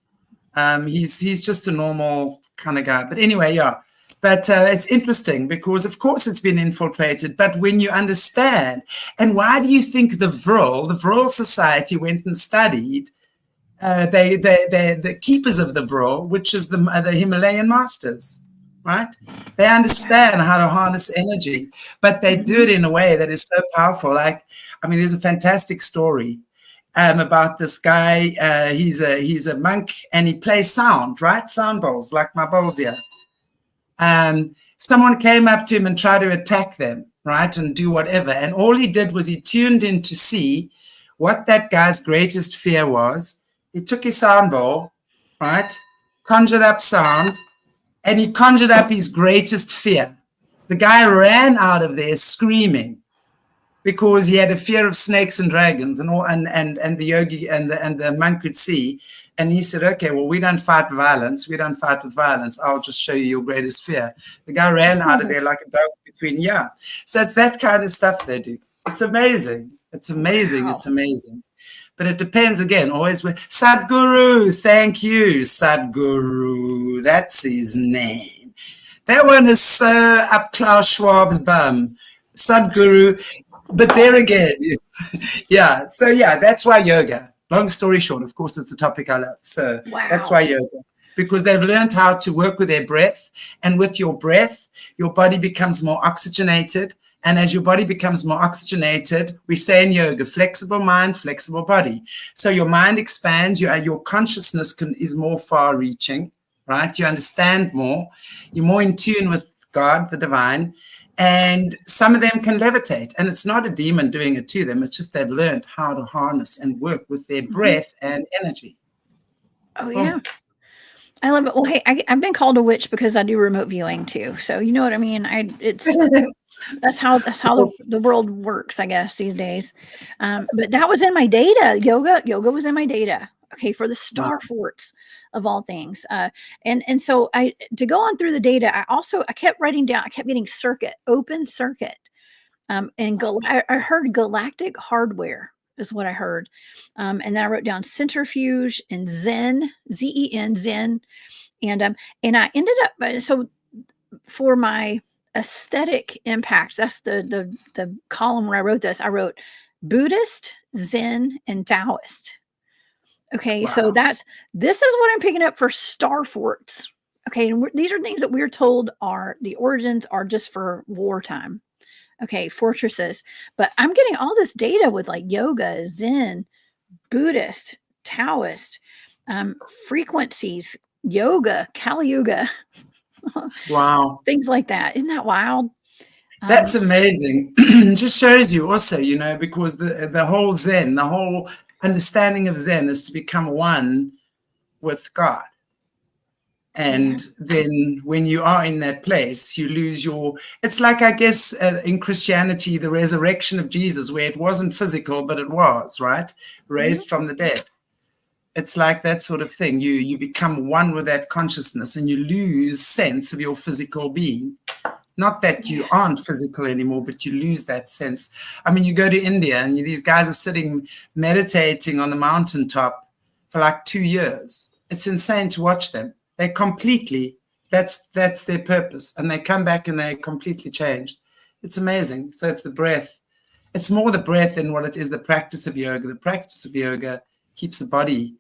He's just a normal kind of guy. But anyway, yeah. But it's interesting because, of course, it's been infiltrated. But when you understand, and why do you think the Vril Society went and studied the keepers of the Vril, which is the Himalayan masters, right? They understand how to harness energy, but they do it in a way that is so powerful. Like, I mean, there's a fantastic story about this guy. He's a monk and he plays sound, right? Sound bowls, like my bowls here. Someone came up to him and tried to attack them, right? And do whatever. And all he did was he tuned in to see what that guy's greatest fear was. He took his sound bowl, right? Conjured up sound, and he conjured up his greatest fear. The guy ran out of there screaming because he had a fear of snakes and dragons, and the yogi and the monk could see. And he said, okay, well, we don't fight violence. We don't fight with violence. I'll just show you your greatest fear. The guy ran out of there like a dog between, yeah. So it's that kind of stuff they do. It's amazing. It's amazing. Wow. It's amazing. But it depends, again, always with Sadhguru. Thank you, Sadhguru. That's his name. That one is so up Klaus Schwab's bum. Sadhguru. But there again, yeah. So, yeah, that's why yoga. Long story short, of course, it's a topic I love. So That's why yoga. Because they've learned how to work with their breath. And with your breath, your body becomes more oxygenated. And as your body becomes more oxygenated, we say in yoga, flexible mind, flexible body. So your mind expands, your consciousness is more far-reaching, right? You understand more. You're more in tune with God, the divine. And some of them can levitate. And it's not a demon doing it to them. It's just they've learned how to harness and work with their breath and energy. Oh, yeah. I love it. Well, hey, I've been called a witch because I do remote viewing too. So you know what I mean? That's how the world works, I guess, these days. But that was in my data. Yoga was in my data. Okay, for the star forts of all things. And so to go on through the data, I kept writing down, I kept getting open circuit. And I heard galactic hardware is what I heard. And then I wrote down centrifuge and Zen, Zen, Zen. And I ended up, so for my aesthetic impact, that's the column where I wrote this. I wrote Buddhist, Zen, and Taoist. Okay, wow. So this is what I'm picking up for star forts. Okay, and these are things that we're told are the origins are just for wartime. Okay, fortresses. But I'm getting all this data with like yoga, Zen, Buddhist, Taoist, frequencies, yoga, Kali Yuga. Wow. Things like that. Isn't that wild? That's amazing. It just shows you also, because the whole Zen, the whole understanding of Zen is to become one with God. And then when you are in that place, you lose your, it's like, I guess, in Christianity, the resurrection of Jesus, where it wasn't physical, but it was, right? Raised from the dead. It's like that sort of thing. You become one with that consciousness, and you lose sense of your physical being. Not that you aren't physical anymore, but you lose that sense. I mean, you go to India and these guys are sitting meditating on the mountaintop for like 2 years. It's insane to watch them. They completely, that's their purpose. And they come back and they're completely changed. It's amazing. So it's the breath. It's more the breath than what it is the practice of yoga. The practice of yoga keeps the body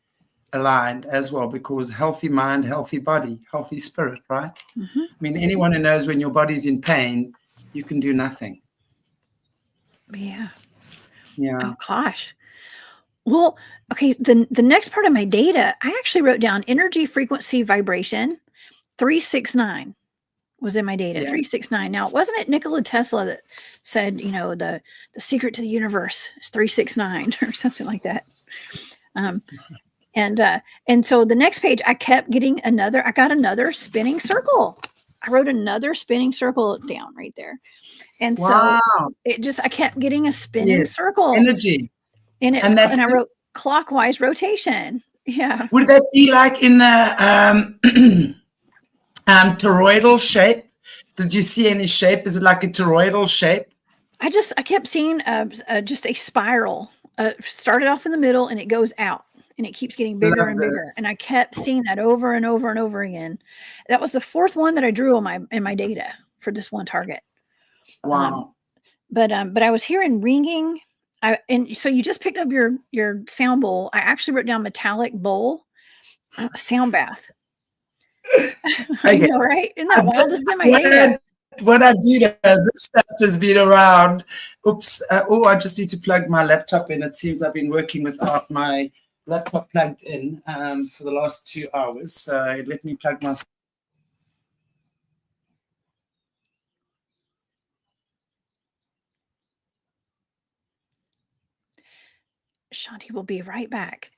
aligned as well, because healthy mind, healthy body, healthy spirit, right? I mean, anyone who knows when your body's in pain, you can do nothing. Yeah. Yeah. Oh gosh. Well, okay, the next part of my data, I actually wrote down energy, frequency, vibration. 369 was in my data. 369. Now, wasn't it Nikola Tesla that said, you know, the secret to the universe is 369 or something like that? And so the next page, I kept getting I got another spinning circle. I wrote another spinning circle down right there. And so I kept getting a spinning circle. Energy. And I wrote clockwise rotation. Yeah. Would that be like in the toroidal shape? Did you see any shape? Is it like a toroidal shape? I kept seeing just a spiral. Started off in the middle and it goes out and it keeps getting bigger and bigger. And I kept seeing that over and over and over again. That was the fourth one that I drew in my data for this one target. Wow. But I was hearing ringing. And so you just picked up your sound bowl. I actually wrote down metallic bowl, sound bath. I know, right? Isn't that wild? This is in my data. What I do know, this stuff has been around. Oops. I just need to plug my laptop in. It seems I've been working without my laptop plugged in for the last 2 hours. So let me plug my. Shanti will be right back.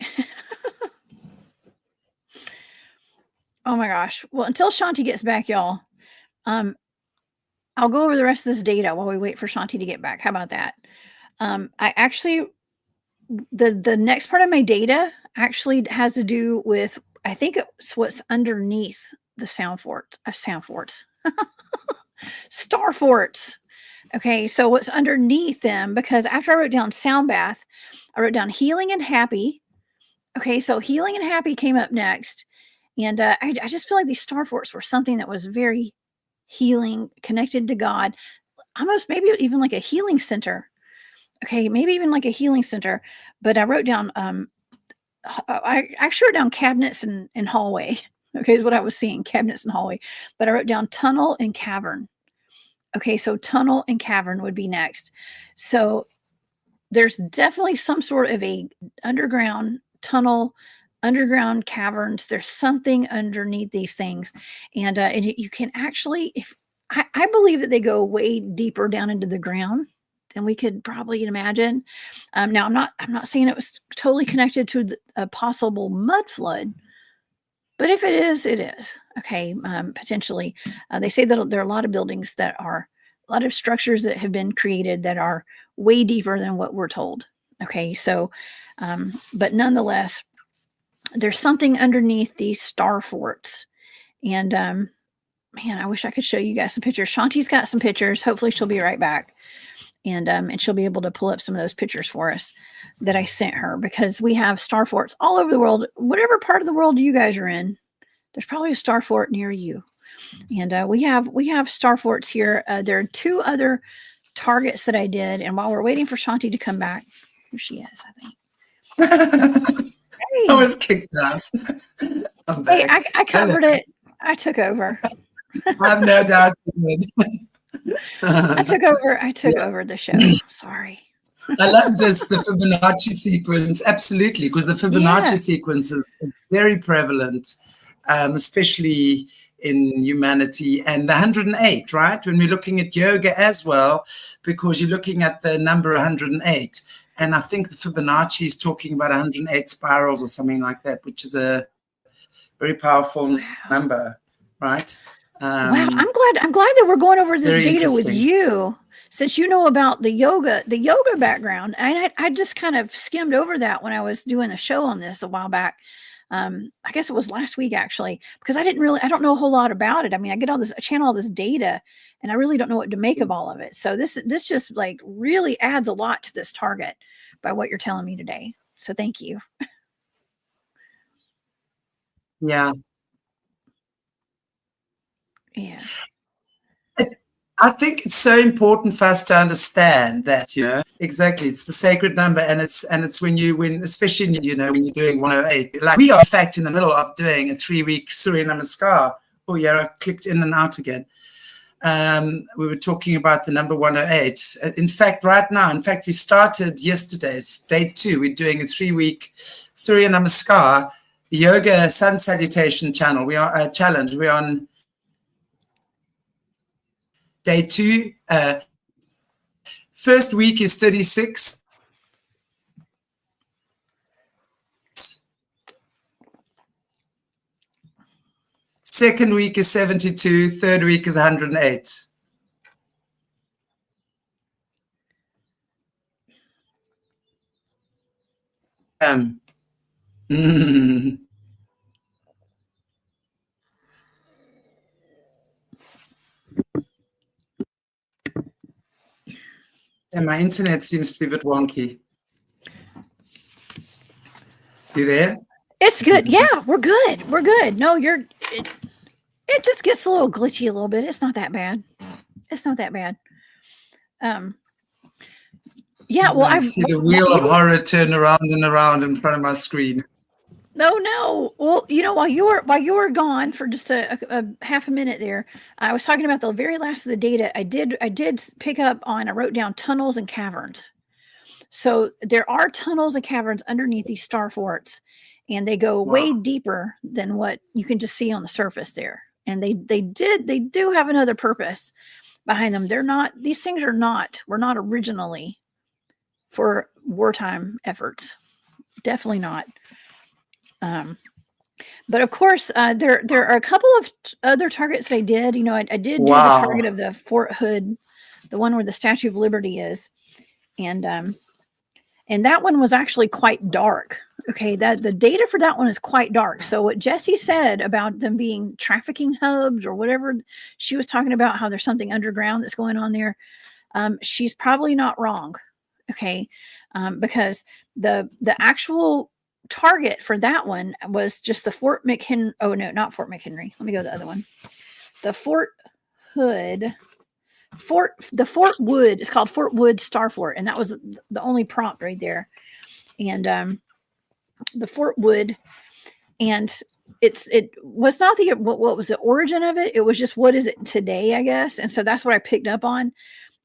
Oh my gosh. Well, until Shanti gets back, y'all, I'll go over the rest of this data while we wait for Shanti to get back. How about that? I actually, the next part of my data actually has to do with, I think it's what's underneath the sound forts, star forts. Okay, so what's underneath them, because after I wrote down sound bath, I wrote down healing and happy. Okay, so healing and happy came up next. And I just feel like these star forts were something that was very healing, connected to God, almost maybe even like a healing center. Okay, maybe even like a healing center. But I wrote down, I actually wrote down cabinets and hallway. Okay, is what I was seeing, cabinets and hallway. But I wrote down tunnel and cavern. Okay, so tunnel and cavern would be next. So there's definitely some sort of a underground tunnel, underground caverns. There's something underneath these things. And you can actually, I believe that they go way deeper down into the ground than we could probably imagine. Now I'm not saying it was totally connected to a possible mud flood, but if it is, it is. Okay, potentially. They say that there are a lot of buildings that are, a lot of structures that have been created that are way deeper than what we're told. Okay, so, but nonetheless, there's something underneath these star forts. And man, I wish I could show you guys some pictures. Shanti's got some pictures. Hopefully she'll be right back. And she'll be able to pull up some of those pictures for us that I sent her, because we have star forts all over the world. Whatever part of the world you guys are in, there's probably a star fort near you. And we have star forts here. There are 2 other targets that I did. And while we're waiting for Shanti to come back, here she is, I think. Hey. I was kicked out. I'm back. Hey, I covered it. I took over. I have no doubt. I took over the show. Sorry. I love this, the Fibonacci sequence. Absolutely, because the Fibonacci sequence is very prevalent, especially in humanity. And the 108, right? When we're looking at yoga as well, because you're looking at the number 108. And I think the Fibonacci is talking about 108 spirals or something like that, which is a very powerful Wow. number, right? Wow, I'm glad that we're going over this data with interesting. you, since you know about the yoga background. And I just kind of skimmed over that when I was doing a show on this a while back. I guess it was last week actually, because I don't know a whole lot about it. I mean, I channel all this data and I really don't know what to make of all of it. So this just like really adds a lot to this target by what you're telling me today. So thank you. Yeah. Yeah. I think it's so important for us to understand that, exactly, it's the sacred number, and it's when especially, when you're doing 108, like we are in fact in the middle of doing a 3-week Surya Namaskar. Oh yeah, I clicked in and out again. We were talking about the number 108. In fact, we started yesterday's day 2. We're doing a 3-week Surya Namaskar yoga sun salutation channel. We are challenge. We're on day 2. First week is 36. Second week is 72. Third week is 108. And my internet seems to be a bit wonky. You there? It's good. Yeah, we're good. We're good. No, it just gets a little glitchy a little bit. It's not that bad. It's not that bad. Yeah, well, I see the wheel of horror turn around and around in front of my screen. No. Well, while you were gone for just a half a minute there, I was talking about the very last of the data. I did pick up on. I wrote down tunnels and caverns. So there are tunnels and caverns underneath these star forts, and they go way deeper than what you can just see on the surface there. And they do have another purpose behind them. These things were not originally for wartime efforts. Definitely not. But of course, there are a couple of other targets that I did. I did do the target of the Fort Hood, the one where the Statue of Liberty is, and that one was actually quite dark. Okay, that the data for that one is quite dark. So what Jessie said about them being trafficking hubs or whatever she was talking about, how there's something underground that's going on there, she's probably not wrong. Okay, because the actual target for that one was just the Fort McHenry. Oh no, not Fort McHenry. Let me go to the other one. The Fort Hood. The Fort Wood is called Fort Wood Star Fort, and that was the only prompt right there. And the Fort Wood, and it was not what was the origin of it. It was just what is it today, I guess. And so that's what I picked up on.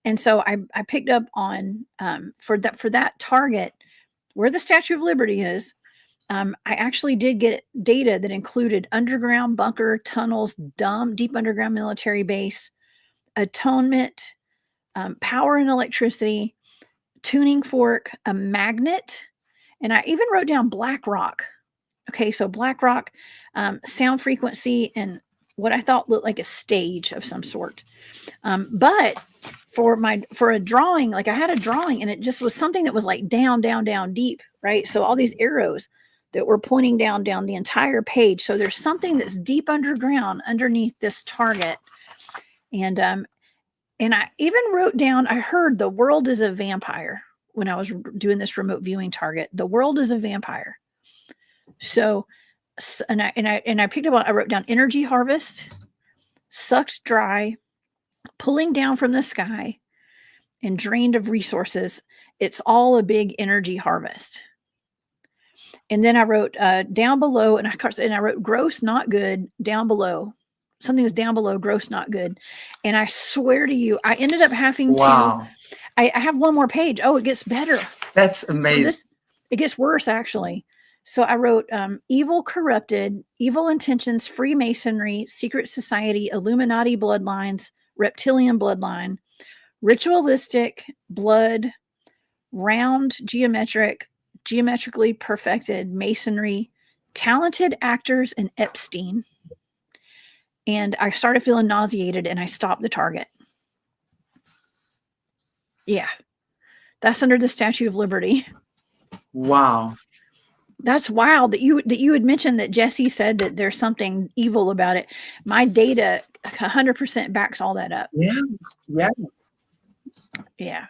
And so I picked up on for that target where the Statue of Liberty is. I actually did get data that included underground bunker, tunnels, deep underground military base, atonement, power and electricity, tuning fork, a magnet, and I even wrote down black rock. Okay, so black rock, sound frequency, and what I thought looked like a stage of some sort. But for a drawing, like I had a drawing, and it just was something that was like down deep, right? So all these arrows that were pointing down the entire page. So there's something that's deep underground underneath this target. And I even wrote down, I heard the world is a vampire when I was doing this remote viewing target. The world is a vampire. So, and I picked up on, I wrote down energy harvest, sucked dry, pulling down from the sky, and drained of resources. It's all a big energy harvest. And then I wrote down below, and I wrote gross, not good, down below. Something was down below, gross, not good. And I swear to you, I ended up having to, I have one more page. Oh, it gets better. That's amazing. So it gets worse, actually. So I wrote evil corrupted, evil intentions, Freemasonry, secret society, Illuminati bloodlines, reptilian bloodline, ritualistic, blood, round, geometrically perfected, masonry, talented actors and Epstein. And I started feeling nauseated and I stopped the target. Yeah. That's under the Statue of Liberty. Wow. That's wild that you had mentioned that Jesse said that there's something evil about it. My data 100% backs all that up. Yeah. Yeah. Yeah.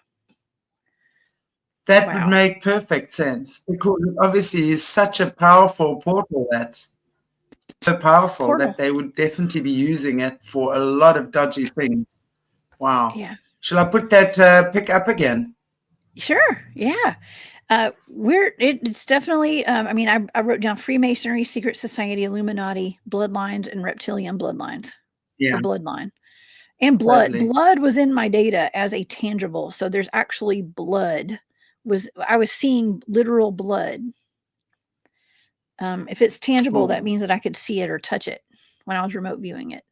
That would make perfect sense, because it obviously is such a powerful portal, that so powerful that they would definitely be using it for a lot of dodgy things. Wow. Yeah. Shall I put that pick up again? Sure. Yeah. It's definitely, I mean, I wrote down Freemasonry, Secret Society, Illuminati, bloodlines, and reptilian bloodlines. Yeah. Or bloodline. And blood. Totally. Blood was in my data as a tangible. So there's actually blood. I was seeing literal blood. If it's tangible, that means that I could see it or touch it when I was remote viewing it.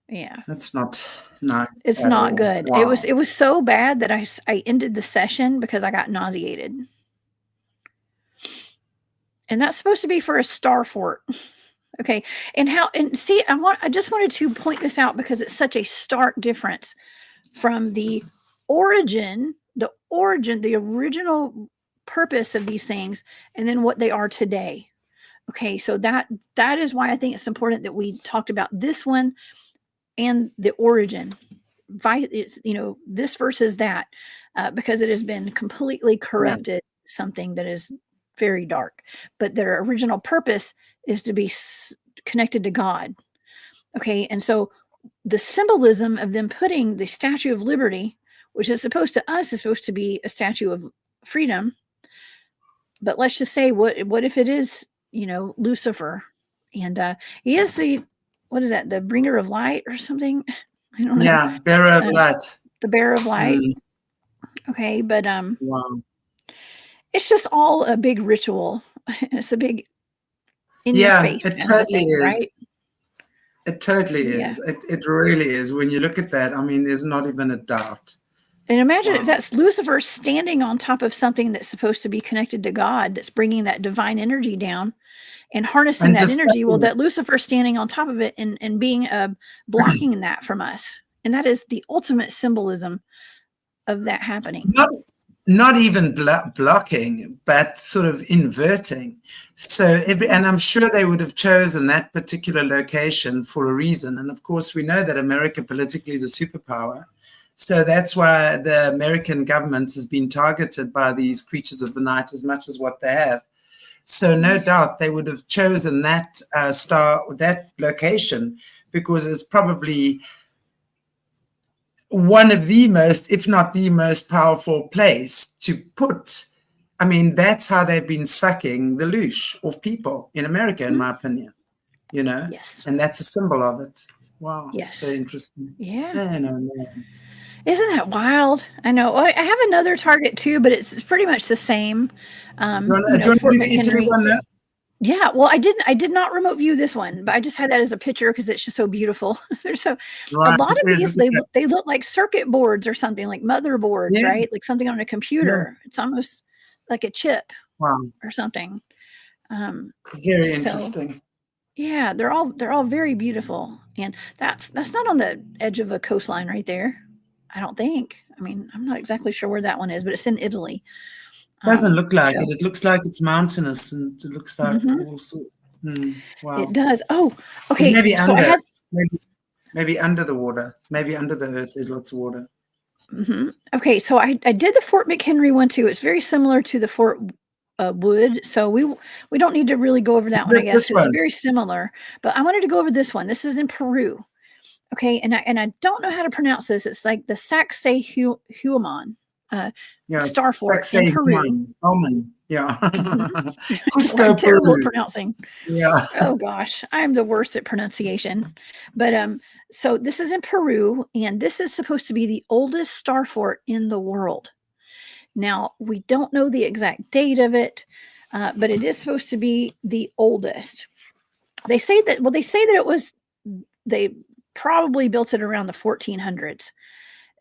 Yeah. That's not nice. It's not good. Wow. It was so bad that I ended the session because I got nauseated. And that's supposed to be for a star fort. Okay. And see, I just wanted to point this out because it's such a stark difference from the original purpose of these things, and then what they are today. Okay. So that is why I think it's important that we talked about this one and the origin. It's, this versus that, because it has been completely corrupted, something that is very dark, but their original purpose is to be connected to God. Okay. And so the symbolism of them putting the Statue of Liberty, which is supposed to be a statue of freedom. But let's just say, what if it is, Lucifer, and he is what is that? The bringer of light or something? I don't know. Yeah. Bearer of light. The bearer of light. Okay. But, wow. It's just all a big ritual. It's a big in your face. It totally is. Right? It totally is. It really is. When you look at that, I mean, there's not even a doubt. And imagine if that's Lucifer standing on top of something that's supposed to be connected to God, that's bringing that divine energy down and harnessing that energy. Well, that Lucifer standing on top of it and being blocking that from us. And that is the ultimate symbolism of that happening. Not even blocking, but sort of inverting. So and I'm sure they would have chosen that particular location for a reason. And of course, we know that America politically is a superpower. So that's why the American government has been targeted by these creatures of the night as much as what they have. So no doubt they would have chosen that that location, because it's probably one of the most, if not the most powerful place to put. I mean, that's how they've been sucking the loosh of people in America, in my opinion, Yes. And that's a symbol of it. Wow. Yes. So interesting. Yeah. Man. Isn't that wild? I know. I have another target too, but it's pretty much the same. Do you want to do the Italy one now? Yeah, well, I did not remote view this one, but I just had that as a picture because it's just so beautiful. There's a lot of these, they look like circuit boards or something, like motherboards, right? Like something on a computer. Yeah. It's almost like a chip or something. Very interesting. So, yeah, they're all very beautiful. And that's not on the edge of a coastline right there, I don't think. I mean, I'm not exactly sure where that one is, but it's in Italy. It doesn't look like it. It looks like it's mountainous, and it looks like also. Wow. It does. Oh, okay. Maybe under. Maybe under the water. Maybe under the earth. There's lots of water. Okay, so I did the Fort McHenry one too. It's very similar to the Fort Wood, so we don't need to really go over that one. I guess it's very similar. But I wanted to go over this one. This is in Peru. Okay, and I don't know how to pronounce this. It's like the Sacsayhuaman. Star Fort in Peru. Yeah. Cusco, I'm terrible at pronouncing. Yeah. Oh gosh, I'm the worst at pronunciation. But so this is in Peru, and this is supposed to be the oldest star fort in the world. Now, we don't know the exact date of it, but it is supposed to be the oldest. They say that they probably built it around the 1400s.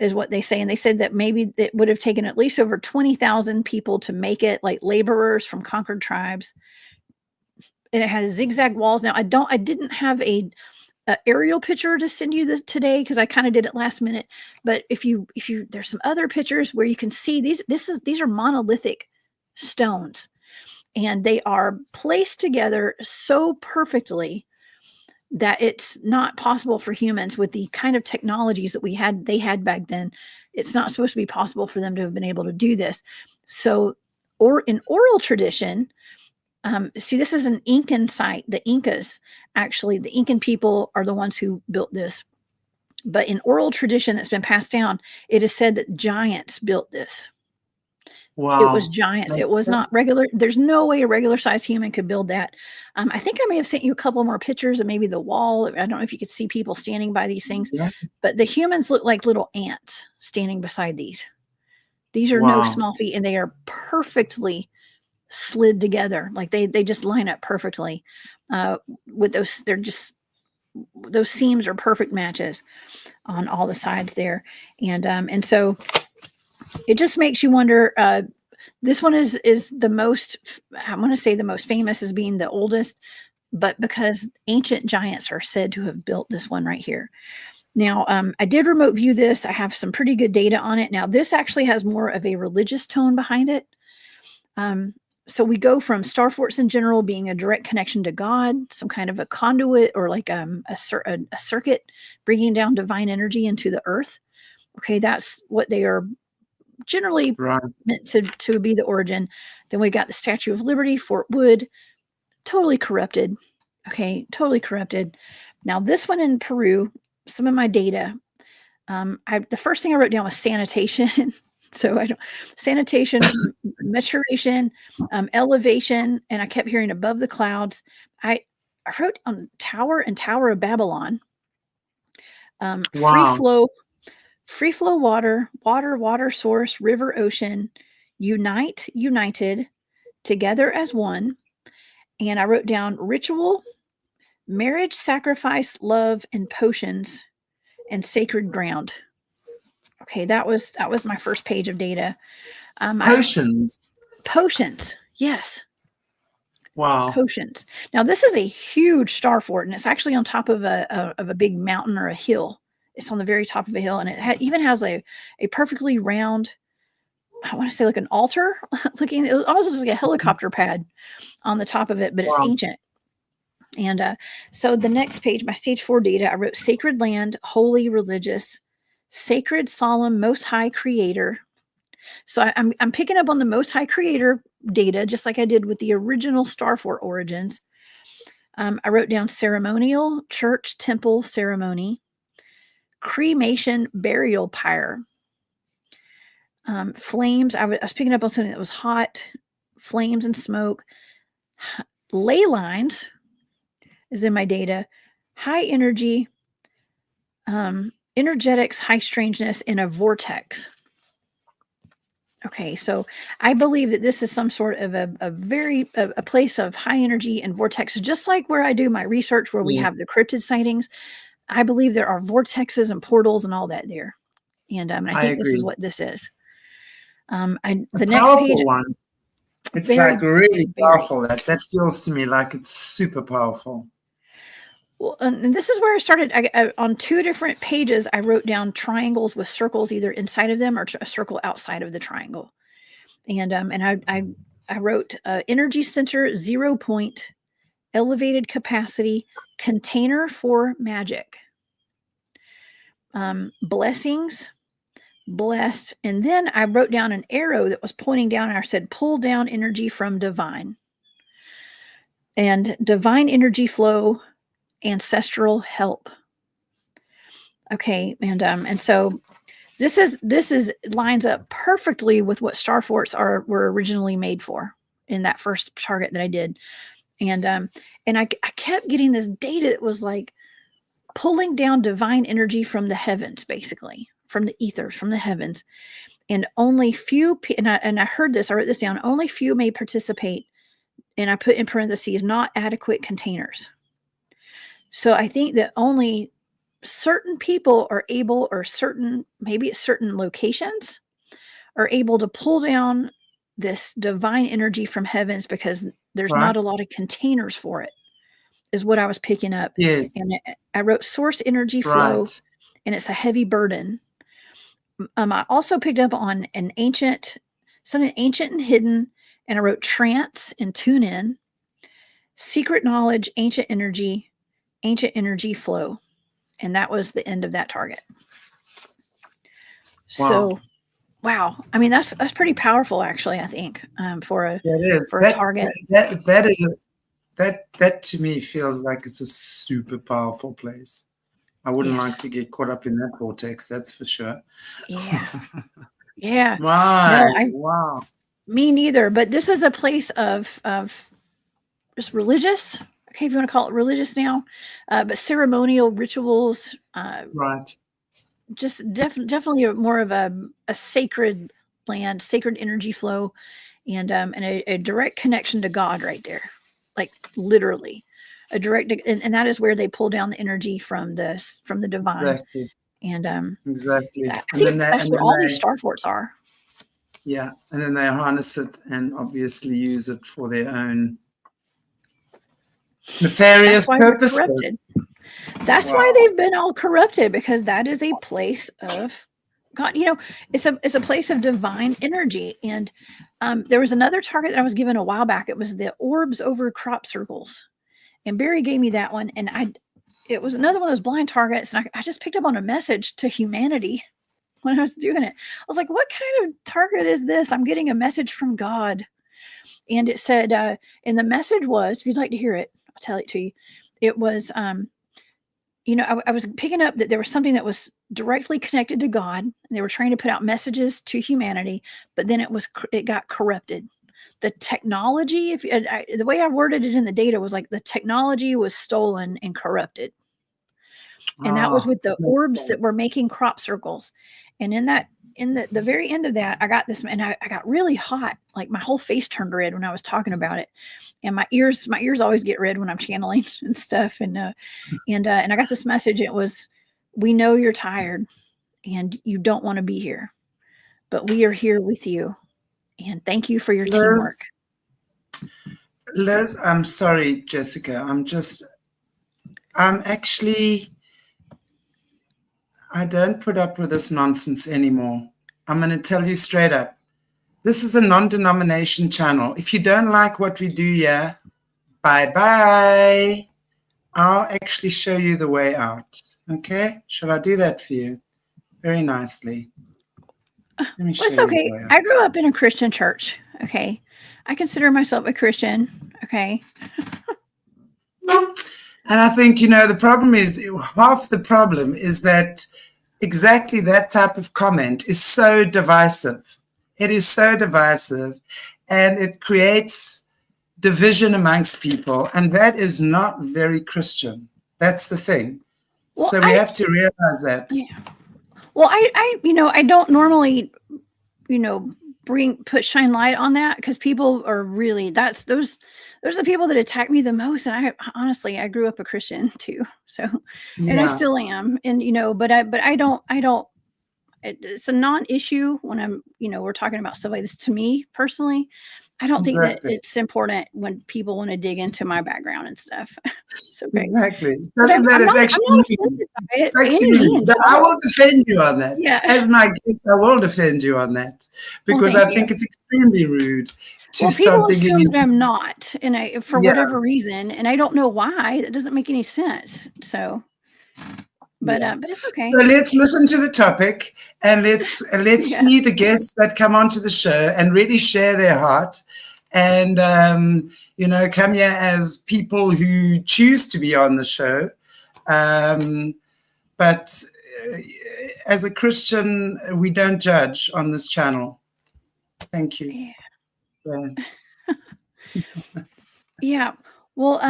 Is what they say. And they said that maybe it would have taken at least over 20,000 people to make it, like laborers from conquered tribes. and it has zigzag walls. Now I didn't have a aerial picture to send you this today because I kind of did it last minute. But if you there's some other pictures where you can see these are monolithic stones, and they are placed together so perfectly that it's not possible for humans with the kind of technologies that they had back then. It's not supposed to be possible for them to have been able to do this. So, or in oral tradition, see, this is an Incan site. The Incas, actually, the Incan people are the ones who built this. But in oral tradition that's been passed down, it is said that giants built this. Wow. It was giants. It was not regular. There's no way a regular sized human could build that. I think I may have sent you a couple more pictures of maybe the wall. I don't know if you could see people standing by these things, but the humans look like little ants standing beside these. These are no small feat, and they are perfectly slid together. Like they just line up perfectly with those. Those seams are perfect matches on all the sides there. And so it just makes you wonder. This one is the most, I want to say the most famous as being the oldest, but because ancient giants are said to have built this one right here. Now, I did remote view this. I have some pretty good data on it. Now, this actually has more of a religious tone behind it. So we go from star forts in general being a direct connection to God, some kind of a conduit or like a circuit bringing down divine energy into the earth. Okay, that's what they are generally meant to be the origin. Then we got the Statue of Liberty, Fort Wood, totally corrupted. Okay, totally corrupted. Now this one in Peru, some of my data, the first thing I wrote down was sanitation. So sanitation, maturation, elevation, and I kept hearing above the clouds. I wrote on Tower and Tower of Babylon, free flow water source, river, ocean, united, together as one. And I wrote down ritual, marriage, sacrifice, love, and potions, and sacred ground. Okay, that was my first page of data. Potions, yes. Wow. Potions. Now this is a huge star fort, and it's actually on top of a big mountain or a hill. It's on the very top of a hill, and it even has a perfectly round, I want to say like an altar looking. It almost looks like a helicopter pad on the top of it, but it's ancient. And so the next page, my stage 4 data, I wrote sacred land, holy, religious, sacred, solemn, most high creator. So I'm picking up on the most high creator data, just like I did with the original star fort origins. I wrote down ceremonial, church, temple, ceremony, cremation, burial pyre, flames. I was picking up on something that was hot, flames and smoke, ley lines is in my data, high energy, energetics, high strangeness, and a vortex. Okay, so I believe that this is some sort of a place of high energy and vortexes, just like where I do my research, where we have the cryptid sightings. I believe there are vortexes and portals and all that there, and I think this is what this is. The next page, one. It's like really powerful. That feels to me like it's super powerful. Well, and this is where I started. I on 2 different pages, I wrote down triangles with circles either inside of them or a circle outside of the triangle. And I wrote energy center, 0 point, elevated capacity, container for magic, blessings, blessed. And then I wrote down an arrow that was pointing down, and I said, pull down energy from divine. And divine energy flow, ancestral help. Okay, and so this is lines up perfectly with what star forts were originally made for in that first target that I did. And I kept getting this data that was like pulling down divine energy from the heavens, basically from the ethers, from the heavens. And only few, and I heard this, I wrote this down, only few may participate. And I put in parentheses, not adequate containers. So I think that only certain people are able, or maybe at certain locations, are able to pull down this divine energy from heavens, because there's Right. not a lot of containers for it, is what I was picking up. Yes. And I wrote source energy flow, Right. and it's a heavy burden. I also picked up on something ancient and hidden, and I wrote trance and tune in, secret knowledge, ancient energy flow. And that was the end of that target. Wow. So, wow. I mean, that's pretty powerful, actually, I think, for a target. That is that to me feels like it's a super powerful place. I wouldn't like to get caught up in that vortex, that's for sure. Yeah. Yeah. Right. No, Wow. me neither. But this is a place of just religious. Okay, if you want to call it religious now, but ceremonial rituals. Right. Just definitely more of a sacred land, sacred energy flow, and a direct connection to God right there, like literally a direct, and that is where they pull down the energy from the divine. Exactly. And Exactly. I think that's what all these star forts are. Yeah, and then they harness it and obviously use it for their own nefarious purposes. That's why they've been all corrupted, because that is a place of God. It's a place of divine energy. And there was another target that I was given a while back. It was the orbs over crop circles, and Barry gave me that one. And it was another one of those blind targets, and I just picked up on a message to humanity when I was doing it. I was like, what kind of target is this? I'm getting a message from God. And it said, and the message was, if you'd like to hear it, I'll tell it to you. It was, I was picking up that there was something that was directly connected to God, and they were trying to put out messages to humanity, but then it got corrupted. The technology, the way I worded it in the data was like the technology was stolen and corrupted. And that was with the orbs that were making crop circles. And in the very end of that, I got this, and I got really hot. Like my whole face turned red when I was talking about it. And my ears always get red when I'm channeling and stuff. And I got this message. It was, we know you're tired and you don't want to be here, but we are here with you. And thank you for your teamwork. Liz, I'm sorry, Jessica. I don't put up with this nonsense anymore. I'm going to tell you straight up. This is a non-denomination channel. If you don't like what we do here, bye-bye. I'll actually show you the way out. Okay? Shall I do that for you? Very nicely. Let me show it's okay. You the way out. I grew up in a Christian church. Okay. I consider myself a Christian. Okay. And I think, the problem is, half the problem is that exactly that type of comment is so divisive. It is so divisive, and it creates division amongst people, and that is not very Christian. That's the thing. Well, so we have to realize that. Yeah. Well, I don't normally, shine light on that, because people are really, those are the people that attack me the most. And I grew up a Christian too. So, and I still am. And, but I don't, it's a non-issue when I'm, we're talking about stuff like this. To me personally, I don't think that it's important when people want to dig into my background and stuff. So exactly. Doesn't that is actually I will defend you on that. Yeah. As my guest, I will defend you on that, because I think it's extremely rude to start digging into that I'm not, and for whatever reason, and I don't know why. That doesn't make any sense. So, but it's okay. So let's listen to the topic, and let's see the guests that come onto the show and really share their heart, and come here as people who choose to be on the show. But as a Christian, we don't judge on this channel. Thank you. Yeah. Well,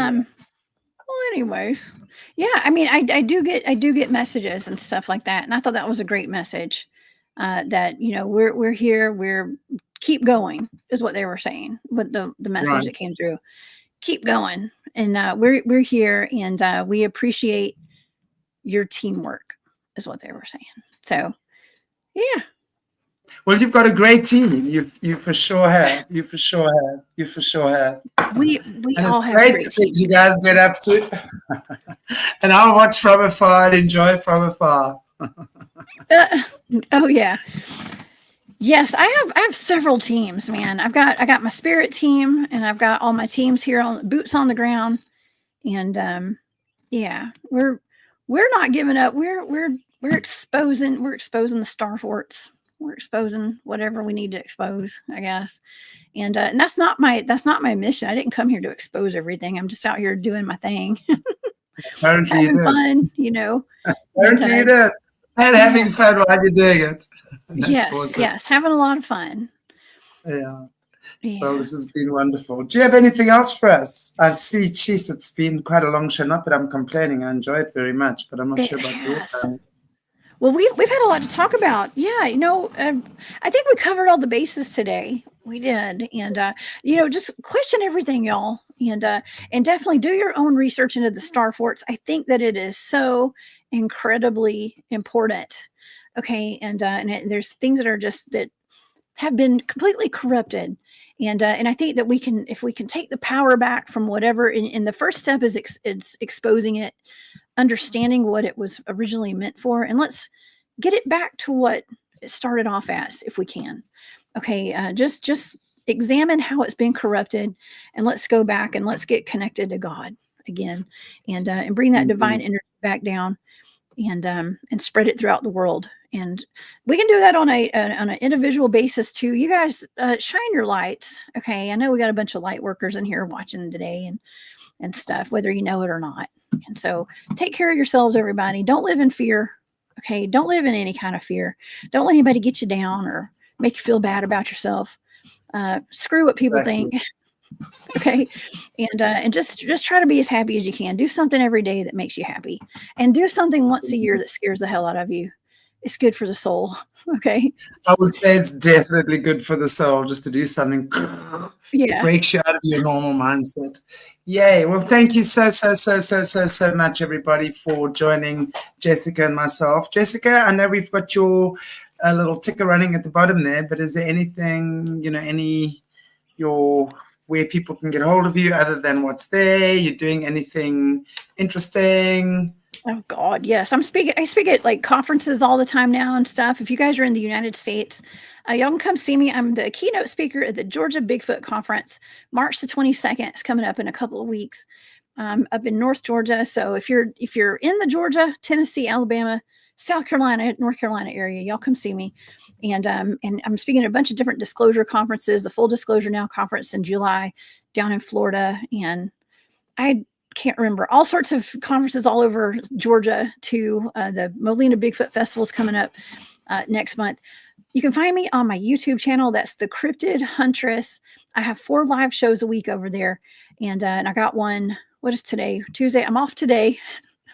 anyways, I mean, I do get messages and stuff like that, and I thought that was a great message. That we're here, keep going is what they were saying. But the message that came through, keep going, and we're here, and we appreciate your teamwork is what they were saying. So, yeah. Well, you've got a great team. You for sure have. You for sure have. You for sure have. We And it's all have great great the things teams. you guys get up to. And I'll watch from afar and enjoy from afar. Oh yeah. Yes, I have several teams, man. I got my spirit team, and I've got all my teams here on boots on the ground, and yeah, we're not giving up. We're exposing the star forts. We're exposing whatever we need to expose, I guess. And that's not my mission. I didn't come here to expose everything. I'm just out here doing my thing, Apparently you having did. fun, you know. Apparently you did. And having fun while you're doing it. That's awesome. Yes, having a lot of fun. Yeah. Yeah. Well, this has been wonderful. Do you have anything else for us? I see, geez, it's been quite a long show. Not that I'm complaining. I enjoy it very much, but I'm not sure about your time. Well, we've had a lot to talk about. Yeah, I think we covered all the bases today. We did, and just question everything, y'all, and definitely do your own research into the star forts. I think that it is so incredibly important. Okay, and there's things that are just that have been completely corrupted. And I think that if we can take the power back from whatever, and the first step is it's exposing it, understanding what it was originally meant for, and let's get it back to what it started off as, if we can. Okay, just examine how it's been corrupted, and let's go back and let's get connected to God again, and bring that divine energy back down, and spread it throughout the world. And we can do that on an individual basis too. You guys shine your lights. Okay, I know we got a bunch of light workers in here watching today and stuff, whether you know it or not. And so take care of yourselves, everybody. Don't live in fear. Okay, don't live in any kind of fear. Don't let anybody get you down or make you feel bad about yourself. Screw what people think. Okay, and just try to be as happy as you can. Do something every day that makes you happy, and do something once a year that scares the hell out of you. It's good for the soul. Okay, I would say it's definitely good for the soul just to do something that breaks you out of your normal mindset. Yay. Well, thank you so much, everybody, for joining Jessica and myself. Jessica, I know we've got your little ticker running at the bottom there, but is there anything, where people can get hold of you other than what's there? You're doing anything interesting? Oh God, yes. I speak at like conferences all the time now and stuff. If you guys are in the United States, y'all can come see me. I'm the keynote speaker at the Georgia Bigfoot Conference, March the 22nd. It's coming up in a couple of weeks, up in North Georgia. So if you're in the Georgia, Tennessee, Alabama, South Carolina, North Carolina area, y'all come see me. And I'm speaking at a bunch of different disclosure conferences, the Full Disclosure Now conference in July down in Florida. And I can't remember, all sorts of conferences all over Georgia too. The Molina Bigfoot Festival is coming up next month. You can find me on my YouTube channel. That's the Cryptid Huntress. I have 4 live shows a week over there. And I got one, what is today? Tuesday. I'm off today.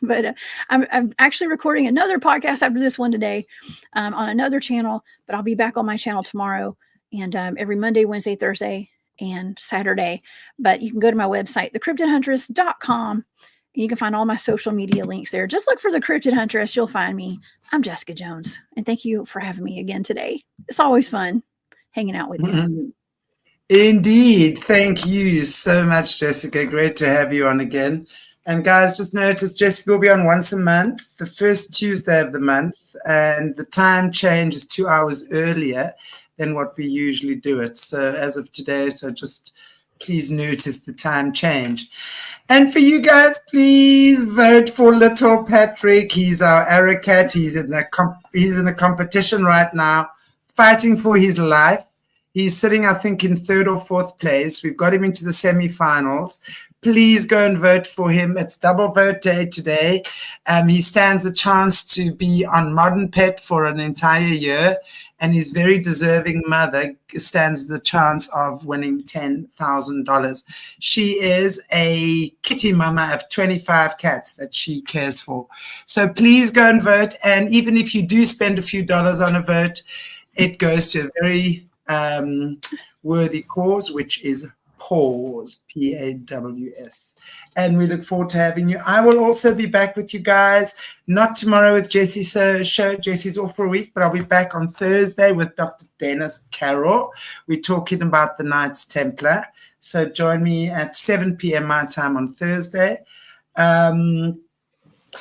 But I'm actually recording another podcast after this one today on another channel. But I'll be back on my channel tomorrow and every Monday, Wednesday, Thursday, and Saturday. But you can go to my website, thecryptidhuntress.com, and you can find all my social media links there. Just look for the Cryptid Huntress. You'll find me. I'm Jessica Jones. And thank you for having me again today. It's always fun hanging out with you. Indeed. Thank you so much, Jessica. Great to have you on again. And guys, just notice Jessica will be on once a month, the first Tuesday of the month, and the time change is 2 hours earlier than what we usually do it. So as of today, so just please notice the time change. And for you guys, please vote for little Patrick. He's our Aracat. He's in a competition right now, fighting for his life. He's sitting, I think, in 3rd or 4th place. We've got him into the semifinals. Please go and vote for him. It's double vote day today. He stands the chance to be on Modern Pet for an entire year, and his very deserving mother stands the chance of winning $10,000. She is a kitty mama of 25 cats that she cares for. So please go and vote. And even if you do spend a few dollars on a vote, it goes to a very worthy cause, which is Paws, Paws. And we look forward to having you. I will also be back with you guys, not tomorrow with Jesse's show. Jesse's off for a week, but I'll be back on Thursday with Dr. Dennis Carroll. We're talking about the Knights Templar. So join me at 7 p.m. my time on Thursday. I'll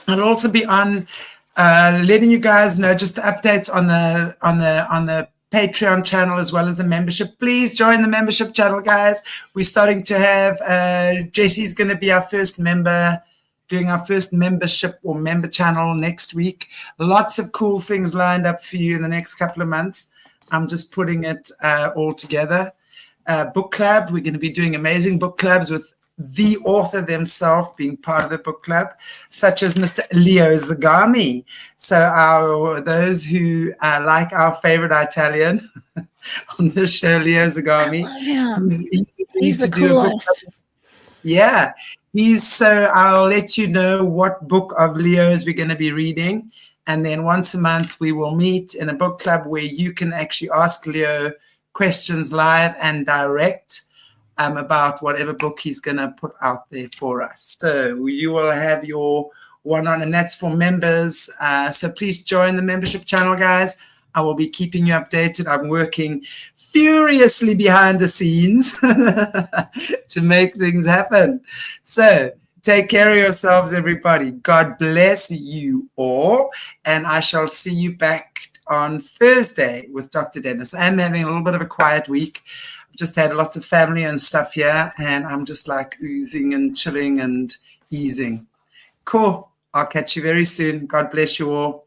also be on letting you guys know just the updates on the Patreon channel as well as the membership. Please join the membership channel, guys. We're starting to have Jesse's going to be our first member, doing our first membership or member channel next week. Lots of cool things lined up for you in the next couple of months. I'm just putting it all together. Book club, we're going to be doing amazing book clubs with the author themselves being part of the book club, such as Mr. Leo Zagami. So those who like our favorite Italian on the show, Leo Zagami, he's the coolest. Yeah, so I'll let you know what book of Leo's we're going to be reading. And then once a month, we will meet in a book club where you can actually ask Leo questions live and direct about whatever book he's going to put out there for us. So you will have your one-on, and that's for members. So please join the membership channel, guys. I will be keeping you updated. I'm working furiously behind the scenes to make things happen. So take care of yourselves, everybody. God bless you all. And I shall see you back on Thursday with Dr. Dennis. I'm having a little bit of a quiet week. Just had lots of family and stuff here, and I'm just like oozing and chilling and easing. Cool. I'll catch you very soon. God bless you all.